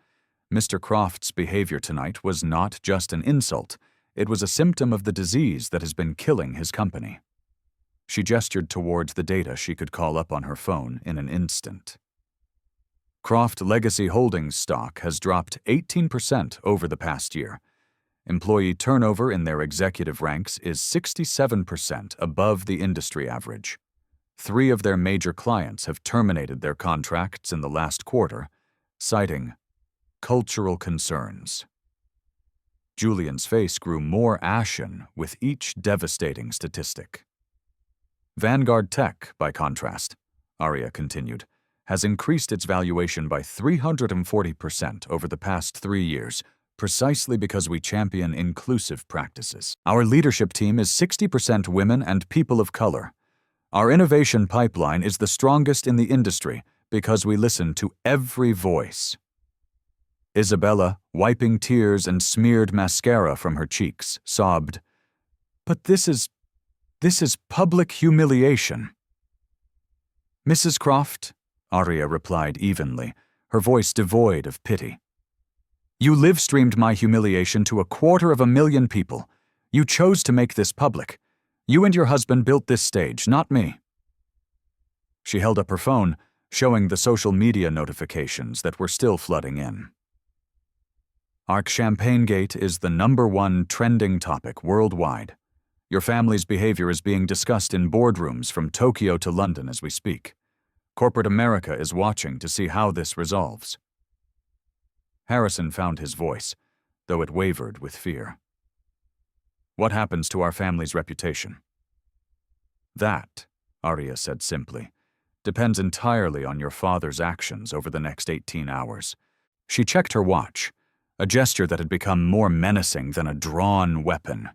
Mr. Croft's behavior tonight was not just an insult, it was a symptom of the disease that has been killing his company." She gestured towards the data she could call up on her phone in an instant. Croft Legacy Holdings stock has dropped 18% over the past year. Employee turnover in their executive ranks is 67% above the industry average. 3 of their major clients have terminated their contracts in the last quarter, citing cultural concerns. Julian's face grew more ashen with each devastating statistic. Vanguard Tech, by contrast, Arya continued, has increased its valuation by 340% over the past 3 years, precisely because we champion inclusive practices. Our leadership team is 60% women and people of color. Our innovation pipeline is the strongest in the industry because we listen to every voice. Isabella, wiping tears and smeared mascara from her cheeks, sobbed, "But this is public humiliation." "Mrs. Croft," Arya replied evenly, her voice devoid of pity. "You live-streamed my humiliation to 250,000 people. You chose to make this public. You and your husband built this stage, not me." She held up her phone, showing the social media notifications that were still flooding in. "Our Champagnegate is the #1 trending topic worldwide. Your family's behavior is being discussed in boardrooms from Tokyo to London as we speak. Corporate America is watching to see how this resolves." Harrison found his voice, though it wavered with fear. "What happens to our family's reputation?" "That," Arya said simply, "depends entirely on your father's actions over the next 18 hours. She checked her watch, a gesture that had become more menacing than a drawn weapon.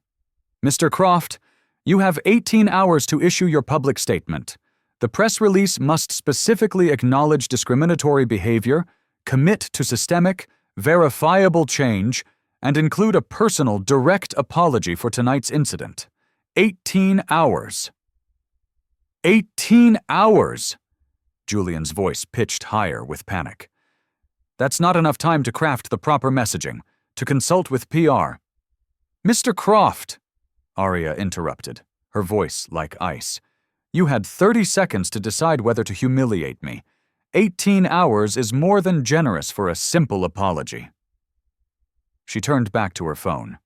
"Mr. Croft, you have 18 hours to issue your public statement. The press release must specifically acknowledge discriminatory behavior, commit to systemic, verifiable change, and include a personal, direct apology for tonight's incident. 18 hours. 18 hours! Julian's voice pitched higher with panic. That's not enough time to craft the proper messaging, to consult with PR. Mr. Croft, Arya interrupted, her voice like ice. You had 30 seconds to decide whether to humiliate me. 18 hours is more than generous for a simple apology. She turned back to her phone.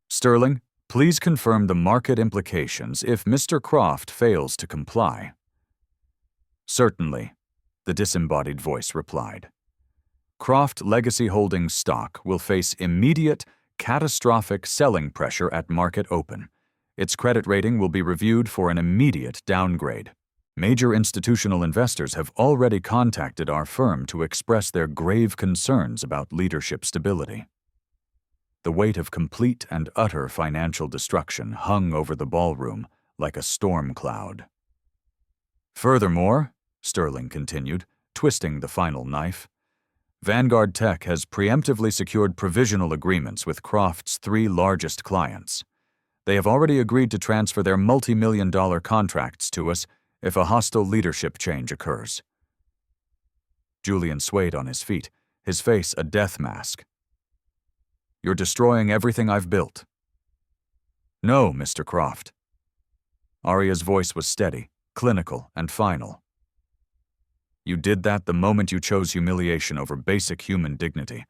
Sterling, please confirm the market implications if Mr. Croft fails to comply. Certainly, the disembodied voice replied. Croft Legacy Holdings stock will face immediate, catastrophic selling pressure at market open. Its credit rating will be reviewed for an immediate downgrade. Major institutional investors have already contacted our firm to express their grave concerns about leadership stability. The weight of complete and utter financial destruction hung over the ballroom like a storm cloud. Furthermore, Sterling continued, twisting the final knife, Vanguard Tech has preemptively secured provisional agreements with Croft's 3 largest clients. They have already agreed to transfer their multi-million-dollar contracts to us if a hostile leadership change occurs. Julian swayed on his feet, his face a death mask. You're destroying everything I've built. No, Mr. Croft. Arya's voice was steady, clinical, and final. You did that the moment you chose humiliation over basic human dignity.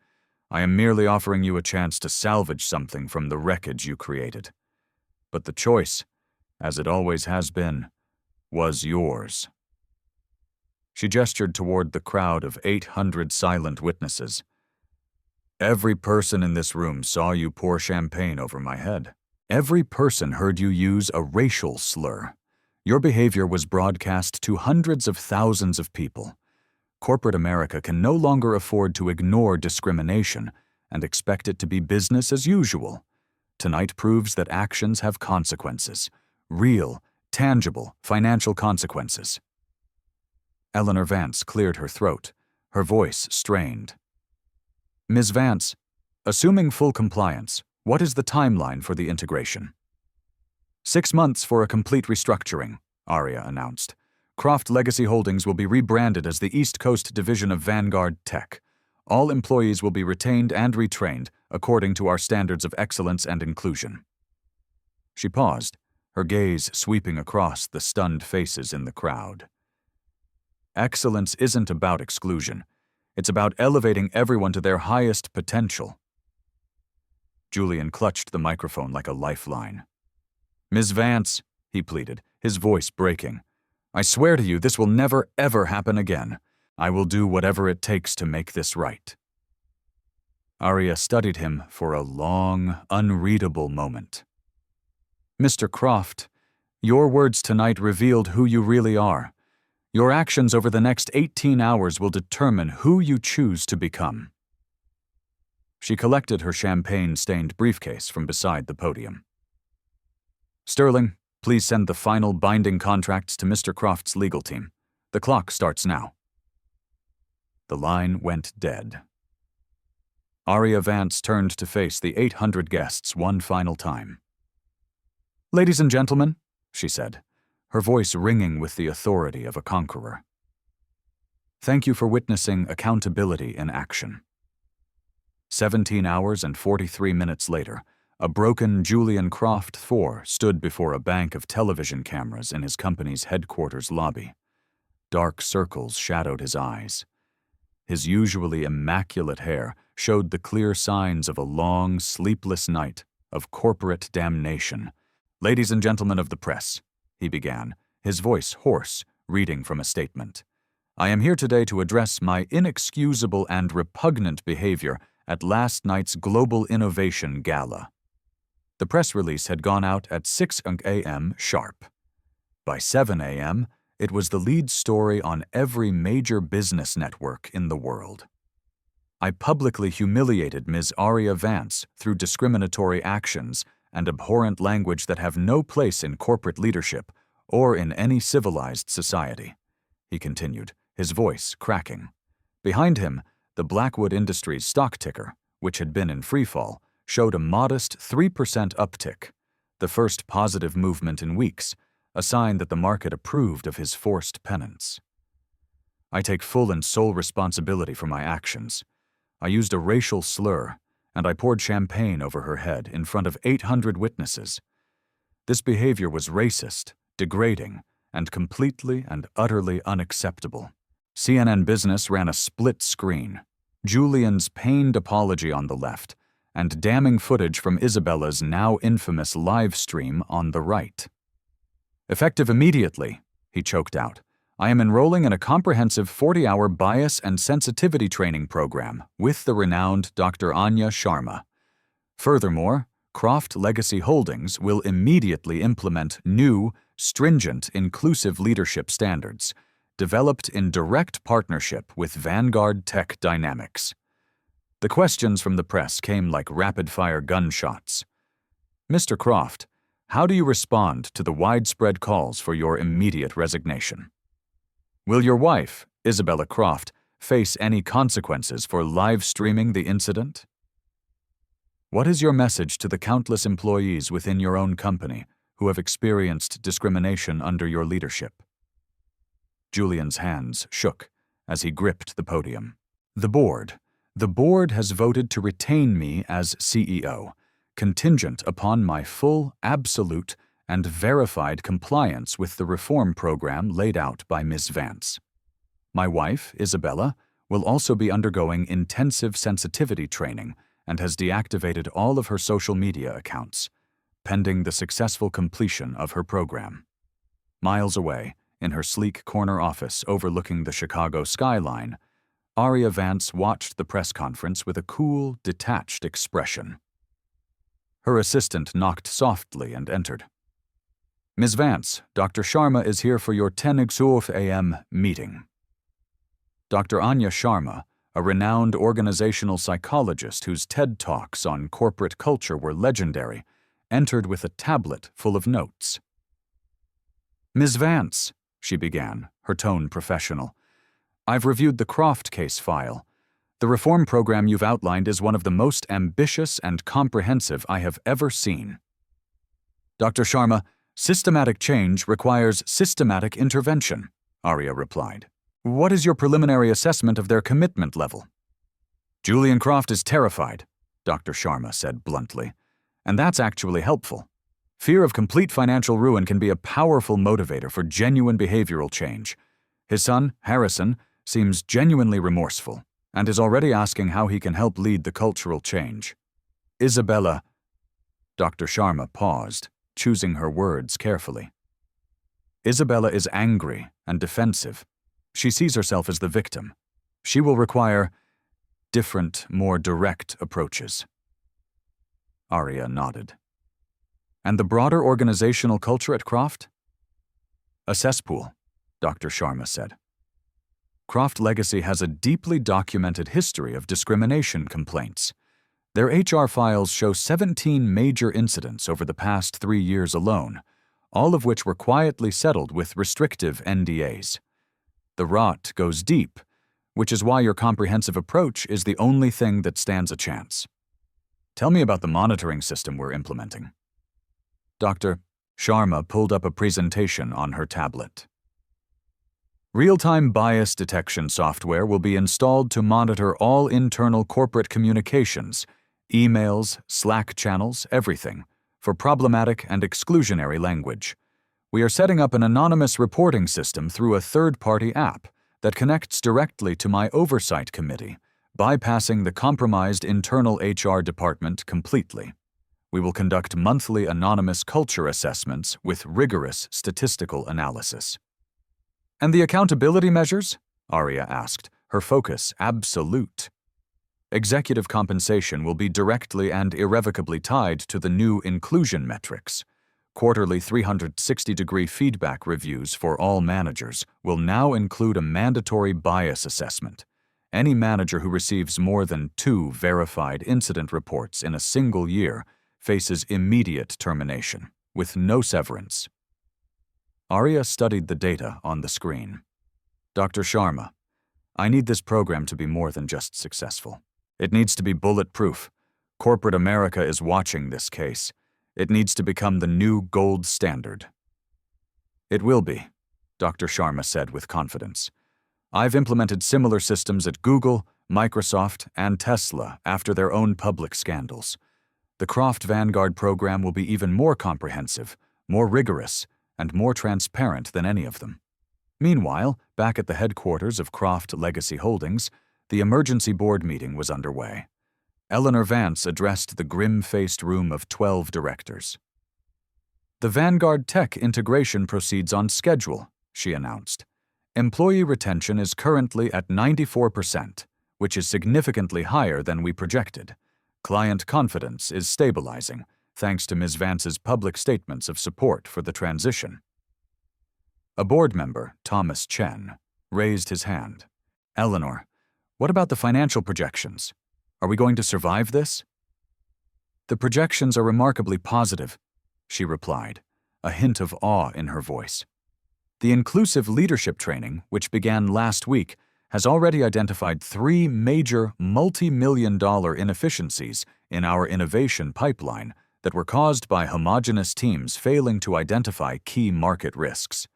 I am merely offering you a chance to salvage something from the wreckage you created. But the choice, as it always has been, was yours. She gestured toward the crowd of 800 silent witnesses. Every person in this room saw you pour champagne over my head. Every person heard you use a racial slur. Your behavior was broadcast to hundreds of thousands of people. Corporate America can no longer afford to ignore discrimination and expect it to be business as usual. Tonight proves that actions have consequences. Real, tangible, financial consequences. Eleanor Vance cleared her throat, her voice strained. Ms. Vance, assuming full compliance, what is the timeline for the integration? 6 months for a complete restructuring, Arya announced. Croft Legacy Holdings will be rebranded as the East Coast division of Vanguard Tech. All employees will be retained and retrained according to our standards of excellence and inclusion. She paused, her gaze sweeping across the stunned faces in the crowd. Excellence isn't about exclusion. It's about elevating everyone to their highest potential. Julian clutched the microphone like a lifeline. Ms. Vance, he pleaded, his voice breaking. I swear to you this will never, ever happen again. I will do whatever it takes to make this right. Arya studied him for a long, unreadable moment. Mr. Croft, your words tonight revealed who you really are. Your actions over the next 18 hours will determine who you choose to become. She collected her champagne-stained briefcase from beside the podium. Sterling, please send the final binding contracts to Mr. Croft's legal team. The clock starts now. The line went dead. Arya Vance turned to face the 800 guests one final time. Ladies and gentlemen, she said, her voice ringing with the authority of a conqueror. Thank you for witnessing accountability in action. 17 hours and 43 minutes later, a broken Julian Croft IV stood before a bank of television cameras in his company's headquarters lobby. Dark circles shadowed his eyes. His usually immaculate hair showed the clear signs of a long, sleepless night of corporate damnation. Ladies and gentlemen of the press, he began, his voice hoarse, reading from a statement. I am here today to address my inexcusable and repugnant behavior at last night's Global Innovation Gala. The press release had gone out at 6 a.m. sharp. By 7 a.m., it was the lead story on every major business network in the world. I publicly humiliated Ms. Arya Vance through discriminatory actions and abhorrent language that have no place in corporate leadership or in any civilized society, he continued, his voice cracking. Behind him, the Blackwood Industries stock ticker, which had been in freefall, showed a modest 3% uptick, the first positive movement in weeks, a sign that the market approved of his forced penance. I take full and sole responsibility for my actions. I used a racial slur, and I poured champagne over her head in front of 800 witnesses. This behavior was racist, degrading, and completely and utterly unacceptable. CNN Business ran a split screen, Julian's pained apology on the left, and damning footage from Isabella's now infamous live stream on the right. "Effective immediately," he choked out, "I am enrolling in a comprehensive 40-hour bias and sensitivity training program with the renowned Dr. Anya Sharma. Furthermore, Croft Legacy Holdings will immediately implement new, stringent, inclusive leadership standards, developed in direct partnership with Vanguard Tech Dynamics." The questions from the press came like rapid-fire gunshots. "Mr. Croft, how do you respond to the widespread calls for your immediate resignation? Will your wife, Isabella Croft, face any consequences for live streaming the incident? What is your message to the countless employees within your own company who have experienced discrimination under your leadership?" Julian's hands shook as he gripped the podium. The board has voted to retain me as CEO, contingent upon my full, absolute, and verified compliance with the reform program laid out by Ms. Vance. My wife, Isabella, will also be undergoing intensive sensitivity training and has deactivated all of her social media accounts, pending the successful completion of her program. Miles away, in her sleek corner office overlooking the Chicago skyline, Aria Vance watched the press conference with a cool, detached expression. Her assistant knocked softly and entered. "Ms. Vance, Dr. Sharma is here for your 10 a.m. meeting." Dr. Anya Sharma, a renowned organizational psychologist whose TED Talks on corporate culture were legendary, entered with a tablet full of notes. "Ms. Vance," she began, her tone professional, "I've reviewed the Croft case file. The reform program you've outlined is one of the most ambitious and comprehensive I have ever seen." "Dr. Sharma, systematic change requires systematic intervention," Aria replied. "What is your preliminary assessment of their commitment level?" "Julian Croft is terrified," Dr. Sharma said bluntly, "and that's actually helpful. Fear of complete financial ruin can be a powerful motivator for genuine behavioral change. His son, Harrison, seems genuinely remorseful and is already asking how he can help lead the cultural change. Isabella—" Dr. Sharma paused, choosing her words carefully. "Isabella is angry and defensive. She sees herself as the victim. She will require different, more direct approaches." Aria nodded. "And the broader organizational culture at Croft?" "A cesspool," Dr. Sharma said. "Croft Legacy has a deeply documented history of discrimination complaints. Their HR files show 17 major incidents over the past 3 years alone, all of which were quietly settled with restrictive NDAs. The rot goes deep, which is why your comprehensive approach is the only thing that stands a chance. Tell me about the monitoring system we're implementing." Dr. Sharma pulled up a presentation on her tablet. "Real-time bias detection software will be installed to monitor all internal corporate communications, emails, Slack channels, everything, for problematic and exclusionary language. We are setting up an anonymous reporting system through a third-party app that connects directly to my oversight committee, bypassing the compromised internal HR department completely. We will conduct monthly anonymous culture assessments with rigorous statistical analysis." "And the accountability measures?" Aria asked, her focus absolute. "Executive compensation will be directly and irrevocably tied to the new inclusion metrics. Quarterly 360-degree feedback reviews for all managers will now include a mandatory bias assessment. Any manager who receives more than 2 verified incident reports in a single year faces immediate termination, with no severance." Aria studied the data on the screen. "Dr. Sharma, I need this program to be more than just successful. It needs to be bulletproof. Corporate America is watching this case. It needs to become the new gold standard. It will be, Dr. Sharma said with confidence. I've implemented similar systems at Google, Microsoft, and Tesla after their own public scandals. The Croft Vanguard program will be even more comprehensive, more rigorous, and more transparent than any of them. Meanwhile, back at the headquarters of Croft Legacy Holdings, the emergency board meeting was underway. Eleanor Vance addressed the grim-faced room of 12 directors. The Vanguard Tech integration proceeds on schedule, she announced. Employee retention is currently at 94%, which is significantly higher than we projected. Client confidence is stabilizing, thanks to Ms. Vance's public statements of support for the transition. A board member, Thomas Chen, raised his hand. Eleanor, what about the financial projections? Are we going to survive this? The projections are remarkably positive, she replied, a hint of awe in her voice. The inclusive leadership training, which began last week, has already identified 3 major multi-million-dollar inefficiencies in our innovation pipeline that were caused by homogeneous teams failing to identify key market risks.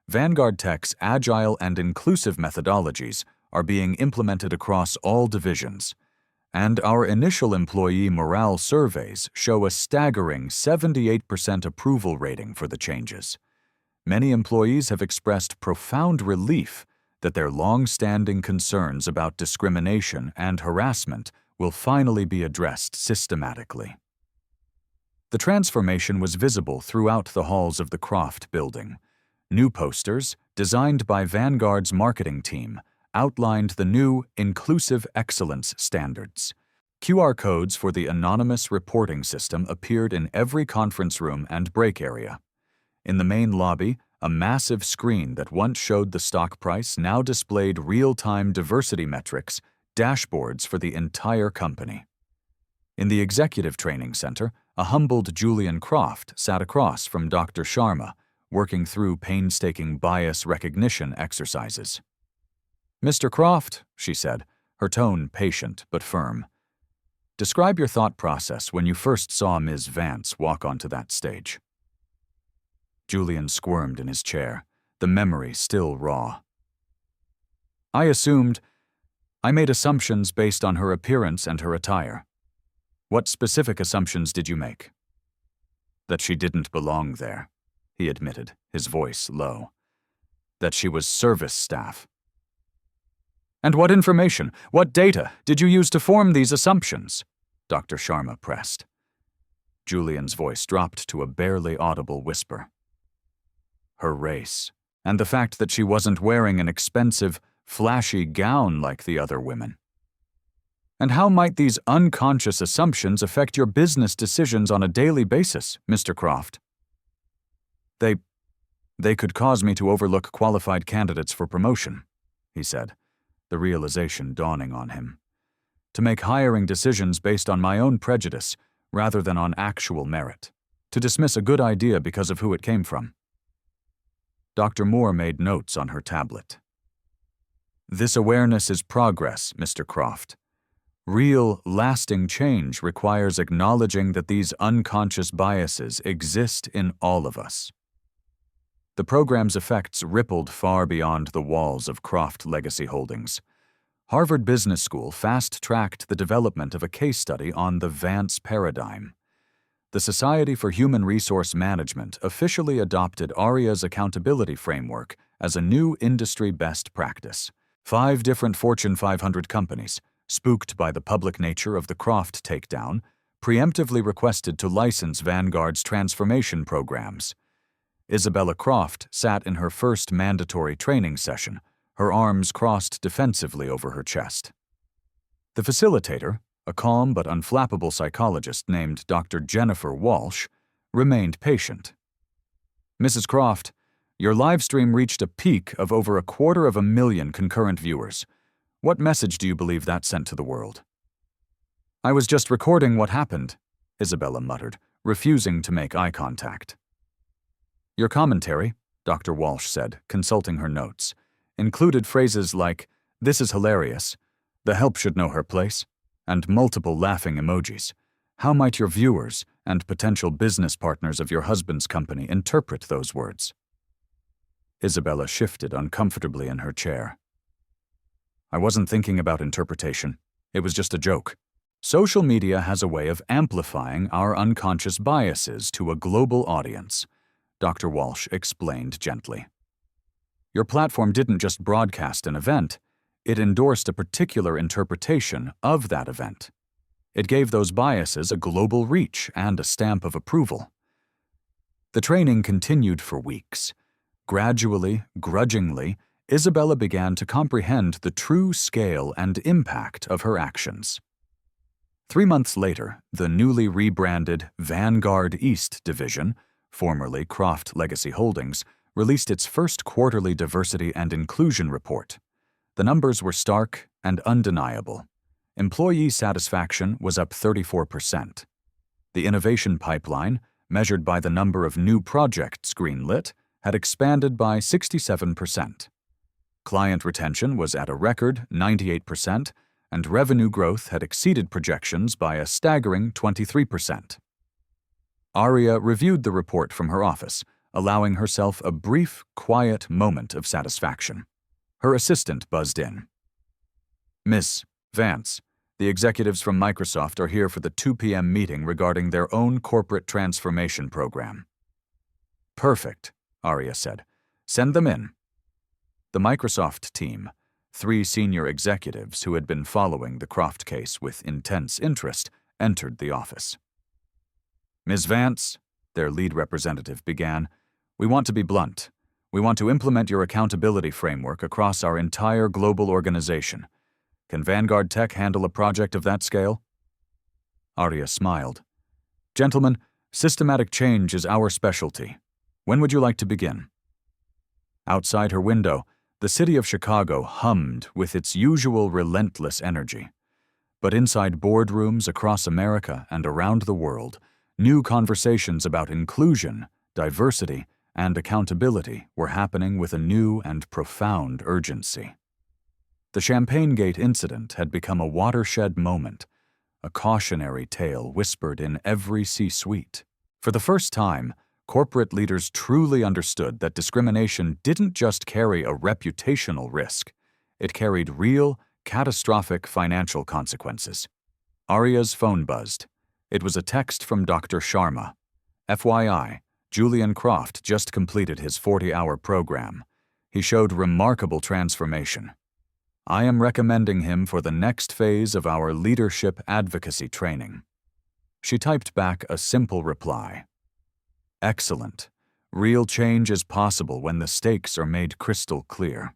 Vanguard Tech's agile and inclusive methodologies are being implemented across all divisions, and our initial employee morale surveys show a staggering 78% approval rating for the changes. Many employees have expressed profound relief that their long-standing concerns about discrimination and harassment will finally be addressed systematically. The transformation was visible throughout the halls of the Croft building. New posters, designed by Vanguard's marketing team, outlined the new Inclusive Excellence Standards. QR codes for the anonymous reporting system appeared in every conference room and break area. In the main lobby, a massive screen that once showed the stock price now displayed real-time diversity metrics, dashboards for the entire company. In the Executive Training Center, a humbled Julian Croft sat across from Dr. Sharma, working through painstaking bias recognition exercises. Mr. Croft, she said, her tone patient but firm. Describe your thought process when you first saw Ms. Vance walk onto that stage. Julian squirmed in his chair, the memory still raw. I made assumptions based on her appearance and her attire. What specific assumptions did you make? That she didn't belong there, he admitted, his voice low. That she was service staff. And what information, what data did you use to form these assumptions? Dr. Sharma pressed. Julian's voice dropped to a barely audible whisper. Her race, and the fact that she wasn't wearing an expensive, flashy gown like the other women. And how might these unconscious assumptions affect your business decisions on a daily basis, Mr. Croft? They could cause me to overlook qualified candidates for promotion, he said, the realization dawning on him. To make hiring decisions based on my own prejudice rather than on actual merit. To dismiss a good idea because of who it came from. Dr. Moore made notes on her tablet. This awareness is progress, Mr. Croft. Real, lasting change requires acknowledging that these unconscious biases exist in all of us. The program's effects rippled far beyond the walls of Croft Legacy Holdings. Harvard Business School fast-tracked the development of a case study on the Vance paradigm. The Society for Human Resource Management officially adopted ARIA's accountability framework as a new industry best practice. 5 different Fortune 500 companies, spooked by the public nature of the Croft takedown, preemptively requested to license Vanguard's transformation programs. Isabella Croft sat in her first mandatory training session, her arms crossed defensively over her chest. The facilitator, a calm but unflappable psychologist named Dr. Jennifer Walsh, remained patient. Mrs. Croft, your live stream reached a peak of over 250,000 concurrent viewers. What message do you believe that sent to the world? I was just recording what happened, Isabella muttered, refusing to make eye contact. Your commentary, Dr. Walsh said, consulting her notes, included phrases like, "This is hilarious," "The help should know her place," and multiple laughing emojis. How might your viewers and potential business partners of your husband's company interpret those words? Isabella shifted uncomfortably in her chair. I wasn't thinking about interpretation. It was just a joke. Social media has a way of amplifying our unconscious biases to a global audience, Dr. Walsh explained gently. Your platform didn't just broadcast an event, it endorsed a particular interpretation of that event. It gave those biases a global reach and a stamp of approval. The training continued for weeks. Gradually, grudgingly, Isabella began to comprehend the true scale and impact of her actions. 3 months later, the newly rebranded Vanguard East Division, formerly Croft Legacy Holdings, released its first quarterly diversity and inclusion report. The numbers were stark and undeniable. Employee satisfaction was up 34%. The innovation pipeline, measured by the number of new projects greenlit, had expanded by 67%. Client retention was at a record 98%, and revenue growth had exceeded projections by a staggering 23%. Aria reviewed the report from her office, allowing herself a brief, quiet moment of satisfaction. Her assistant buzzed in. Miss Vance, the executives from Microsoft are here for the 2 p.m. meeting regarding their own corporate transformation program. Perfect, Aria said. Send them in. The Microsoft team, 3 senior executives who had been following the Croft case with intense interest, entered the office. Ms. Vance, their lead representative began, we want to be blunt. We want to implement your accountability framework across our entire global organization. Can Vanguard Tech handle a project of that scale? Aria smiled. Gentlemen, systematic change is our specialty. When would you like to begin? Outside her window, the city of Chicago hummed with its usual relentless energy. But inside boardrooms across America and around the world, new conversations about inclusion, diversity, and accountability were happening with a new and profound urgency. The Champagne Gate incident had become a watershed moment, a cautionary tale whispered in every C-suite. For the first time, corporate leaders truly understood that discrimination didn't just carry a reputational risk, it carried real, catastrophic financial consequences. Aria's phone buzzed. It was a text from Dr. Sharma. FYI, Julian Croft just completed his 40-hour program. He showed remarkable transformation. I am recommending him for the next phase of our leadership advocacy training. She typed back a simple reply. Excellent. Real change is possible when the stakes are made crystal clear.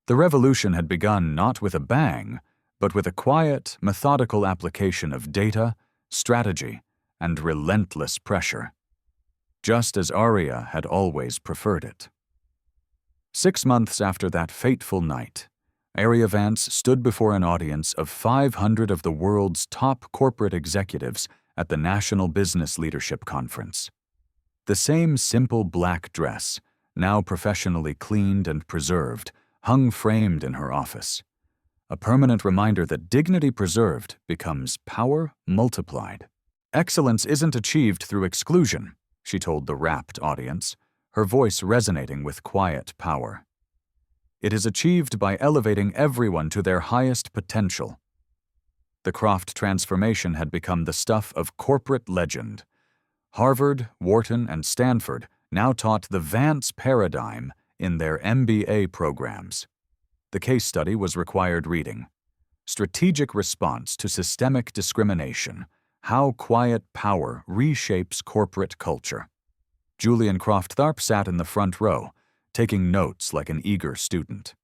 The revolution had begun not with a bang, but with a quiet, methodical application of data, strategy, and relentless pressure, just as Aria had always preferred it. 6 months after that fateful night, Aria Vance stood before an audience of 500 of the world's top corporate executives at the National Business Leadership Conference. The same simple black dress, now professionally cleaned and preserved, hung framed in her office. A permanent reminder that dignity preserved becomes power multiplied. Excellence isn't achieved through exclusion, she told the rapt audience, her voice resonating with quiet power. It is achieved by elevating everyone to their highest potential. The Croft transformation had become the stuff of corporate legend. Harvard, Wharton, and Stanford now taught the Vance paradigm in their MBA programs. The case study was required reading. Strategic Response to Systemic Discrimination: How Quiet Power Reshapes Corporate Culture. Julian Croft Tharp sat in the front row, taking notes like an eager student.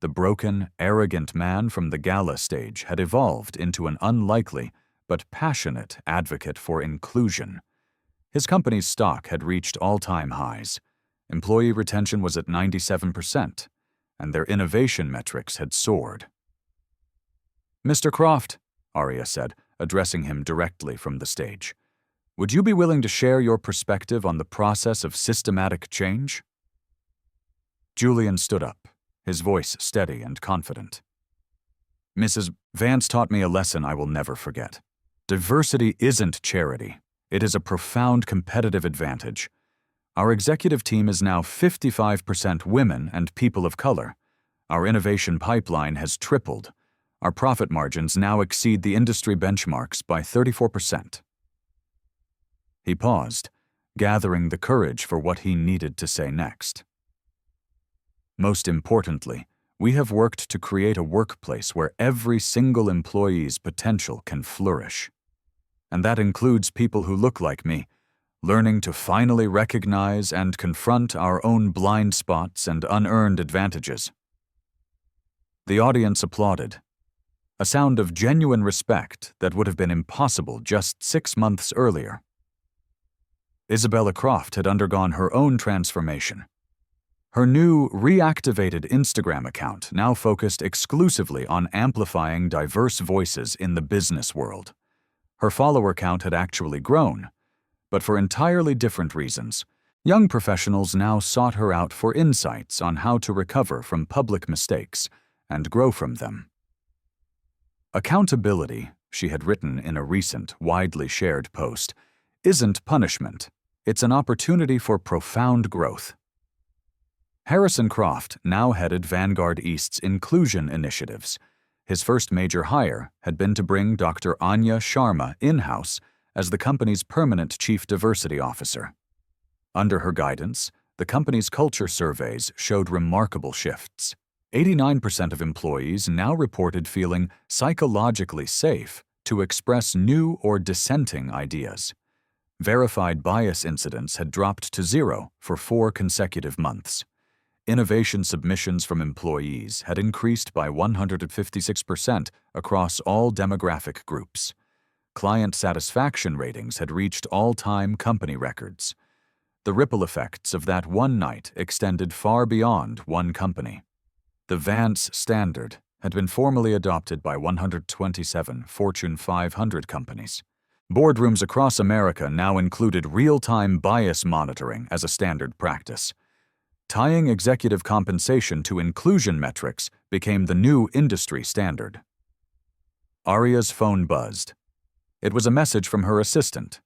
The broken, arrogant man from the Gala stage had evolved into an unlikely but passionate advocate for inclusion. His company's stock had reached all-time highs. Employee retention was at 97%, and their innovation metrics had soared. Mr. Croft, Aria said, addressing him directly from the stage, would you be willing to share your perspective on the process of systematic change? Julian stood up, his voice steady and confident. Mrs. Vance taught me a lesson I will never forget. Diversity isn't charity. It is a profound competitive advantage. Our executive team is now 55% women and people of color. Our innovation pipeline has tripled. Our profit margins now exceed the industry benchmarks by 34%. He paused, gathering the courage for what he needed to say next. Most importantly, we have worked to create a workplace where every single employee's potential can flourish. And that includes people who look like me, learning to finally recognize and confront our own blind spots and unearned advantages. The audience applauded, a sound of genuine respect that would have been impossible just 6 months earlier. Isabella Croft had undergone her own transformation. Her new, reactivated Instagram account now focused exclusively on amplifying diverse voices in the business world. Her follower count had actually grown, but for entirely different reasons. Young professionals now sought her out for insights on how to recover from public mistakes and grow from them. Accountability, she had written in a recent, widely shared post, isn't punishment. It's an opportunity for profound growth. Harrison Croft now headed Vanguard East's inclusion initiatives. His first major hire had been to bring Dr. Anya Sharma in-house as the company's permanent chief diversity officer. Under her guidance, the company's culture surveys showed remarkable shifts. 89% of employees now reported feeling psychologically safe to express new or dissenting ideas. Verified bias incidents had dropped to 0 for 4 consecutive months. Innovation submissions from employees had increased by 156% across all demographic groups. Client satisfaction ratings had reached all-time company records. The ripple effects of that one night extended far beyond one company. The Vance Standard had been formally adopted by 127 Fortune 500 companies. Boardrooms across America now included real-time bias monitoring as a standard practice. Tying executive compensation to inclusion metrics became the new industry standard. Aria's phone buzzed. It was a message from her assistant.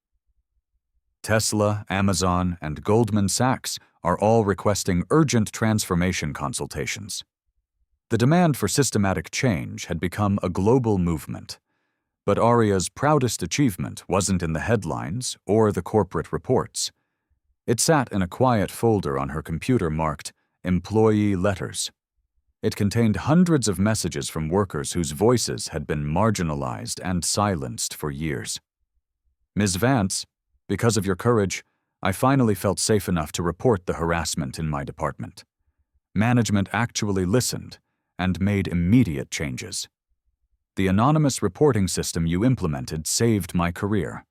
Tesla, Amazon, and Goldman Sachs are all requesting urgent transformation consultations. The demand for systematic change had become a global movement. But Aria's proudest achievement wasn't in the headlines or the corporate reports. It sat in a quiet folder on her computer marked Employee Letters. It contained hundreds of messages from workers whose voices had been marginalized and silenced for years. Ms. Vance, because of your courage, I finally felt safe enough to report the harassment in my department. Management actually listened and made immediate changes. The anonymous reporting system you implemented saved my career.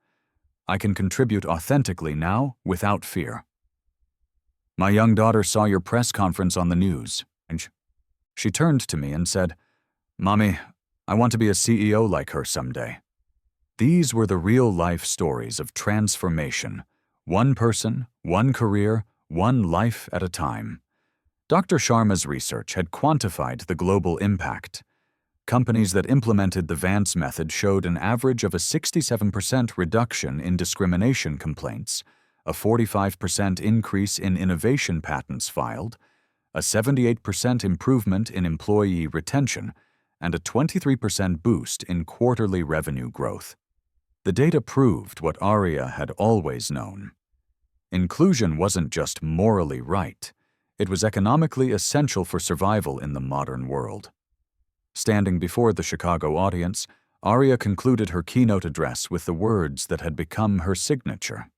I can contribute authentically now without fear. My young daughter saw your press conference on the news, and she turned to me and said, "Mommy, I want to be a CEO like her someday." These were the real-life stories of transformation. One person, one career, one life at a time. Dr. Sharma's research had quantified the global impact. Companies that implemented the Vance method showed an average of a 67% reduction in discrimination complaints, a 45% increase in innovation patents filed, a 78% improvement in employee retention, and a 23% boost in quarterly revenue growth. The data proved what Aria had always known. Inclusion wasn't just morally right. It was economically essential for survival in the modern world. Standing before the Chicago audience, Aria concluded her keynote address with the words that had become her signature.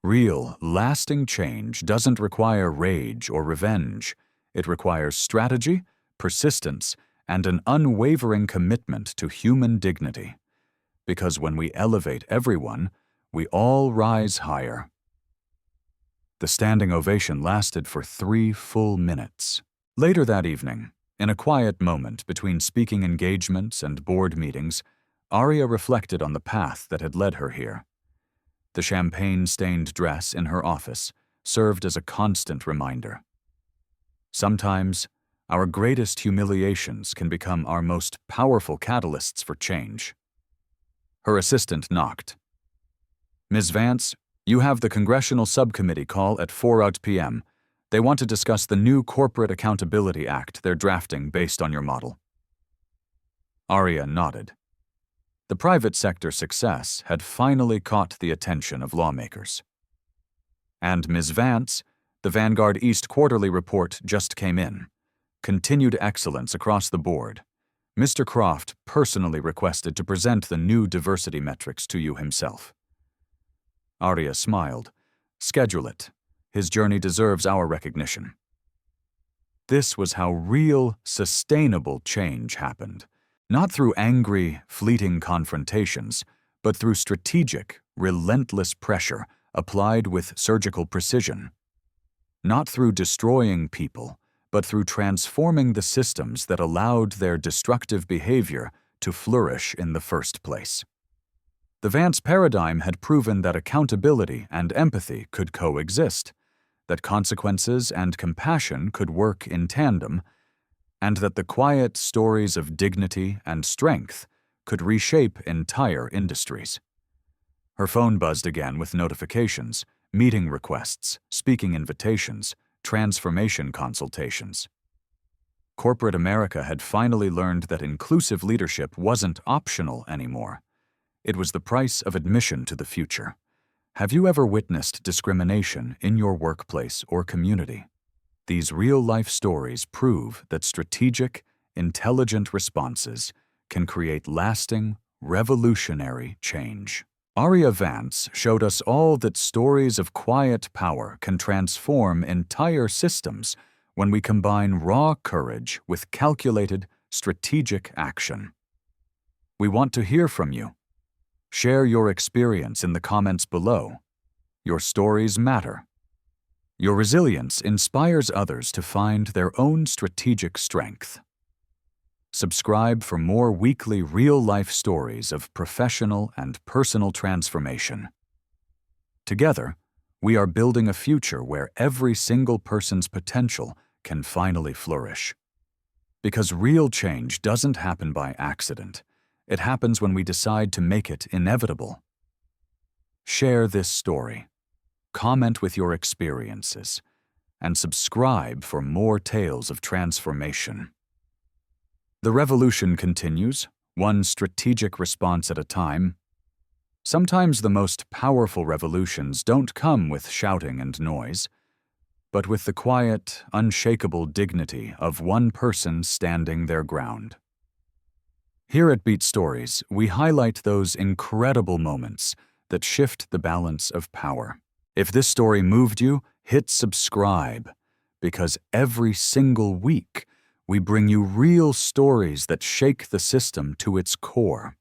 Real, lasting change doesn't require rage or revenge. It requires strategy, persistence, and an unwavering commitment to human dignity. Because when we elevate everyone, we all rise higher. The standing ovation lasted for 3 full minutes. Later that evening, in a quiet moment between speaking engagements and board meetings, Aria reflected on the path that had led her here. The champagne-stained dress in her office served as a constant reminder. Sometimes, Our greatest humiliations can become our most powerful catalysts for change. Her assistant knocked. Ms. Vance, you have the Congressional Subcommittee call at 4 p.m. They want to discuss the new Corporate Accountability Act they're drafting based on your model. Arya nodded. The private sector success had finally caught the attention of lawmakers. And Ms. Vance, the Vanguard East Quarterly report just came in. Continued excellence across the board. Mr. Croft personally requested to present the new diversity metrics to you himself. Arya smiled. Schedule it. His journey deserves our recognition. This was how real, sustainable change happened. Not through angry, fleeting confrontations, but through strategic, relentless pressure applied with surgical precision. Not through destroying people, but through transforming the systems that allowed their destructive behavior to flourish in the first place. The Vance paradigm had proven that accountability and empathy could coexist, that consequences and compassion could work in tandem, and that the quiet stories of dignity and strength could reshape entire industries. Her phone buzzed again with notifications, meeting requests, speaking invitations, transformation consultations. Corporate America had finally learned that inclusive leadership wasn't optional anymore. It was the price of admission to the future. Have you ever witnessed discrimination in your workplace or community? These real-life stories prove that strategic, intelligent responses can create lasting, revolutionary change. Arya Vance showed us all that stories of quiet power can transform entire systems when we combine raw courage with calculated, strategic action. We want to hear from you. Share your experience in the comments below. Your stories matter. Your resilience inspires others to find their own strategic strength. Subscribe for more weekly real-life stories of professional and personal transformation. Together, we are building a future where every single person's potential can finally flourish. Because real change doesn't happen by accident. It happens when we decide to make it inevitable. Share this story. Comment with your experiences, and subscribe for more tales of transformation. The revolution continues, one strategic response at a time. Sometimes the most powerful revolutions don't come with shouting and noise, but with the quiet, unshakable dignity of one person standing their ground. Here at Beat Stories, we highlight those incredible moments that shift the balance of power. If this story moved you, hit subscribe, because every single week we bring you real stories that shake the system to its core.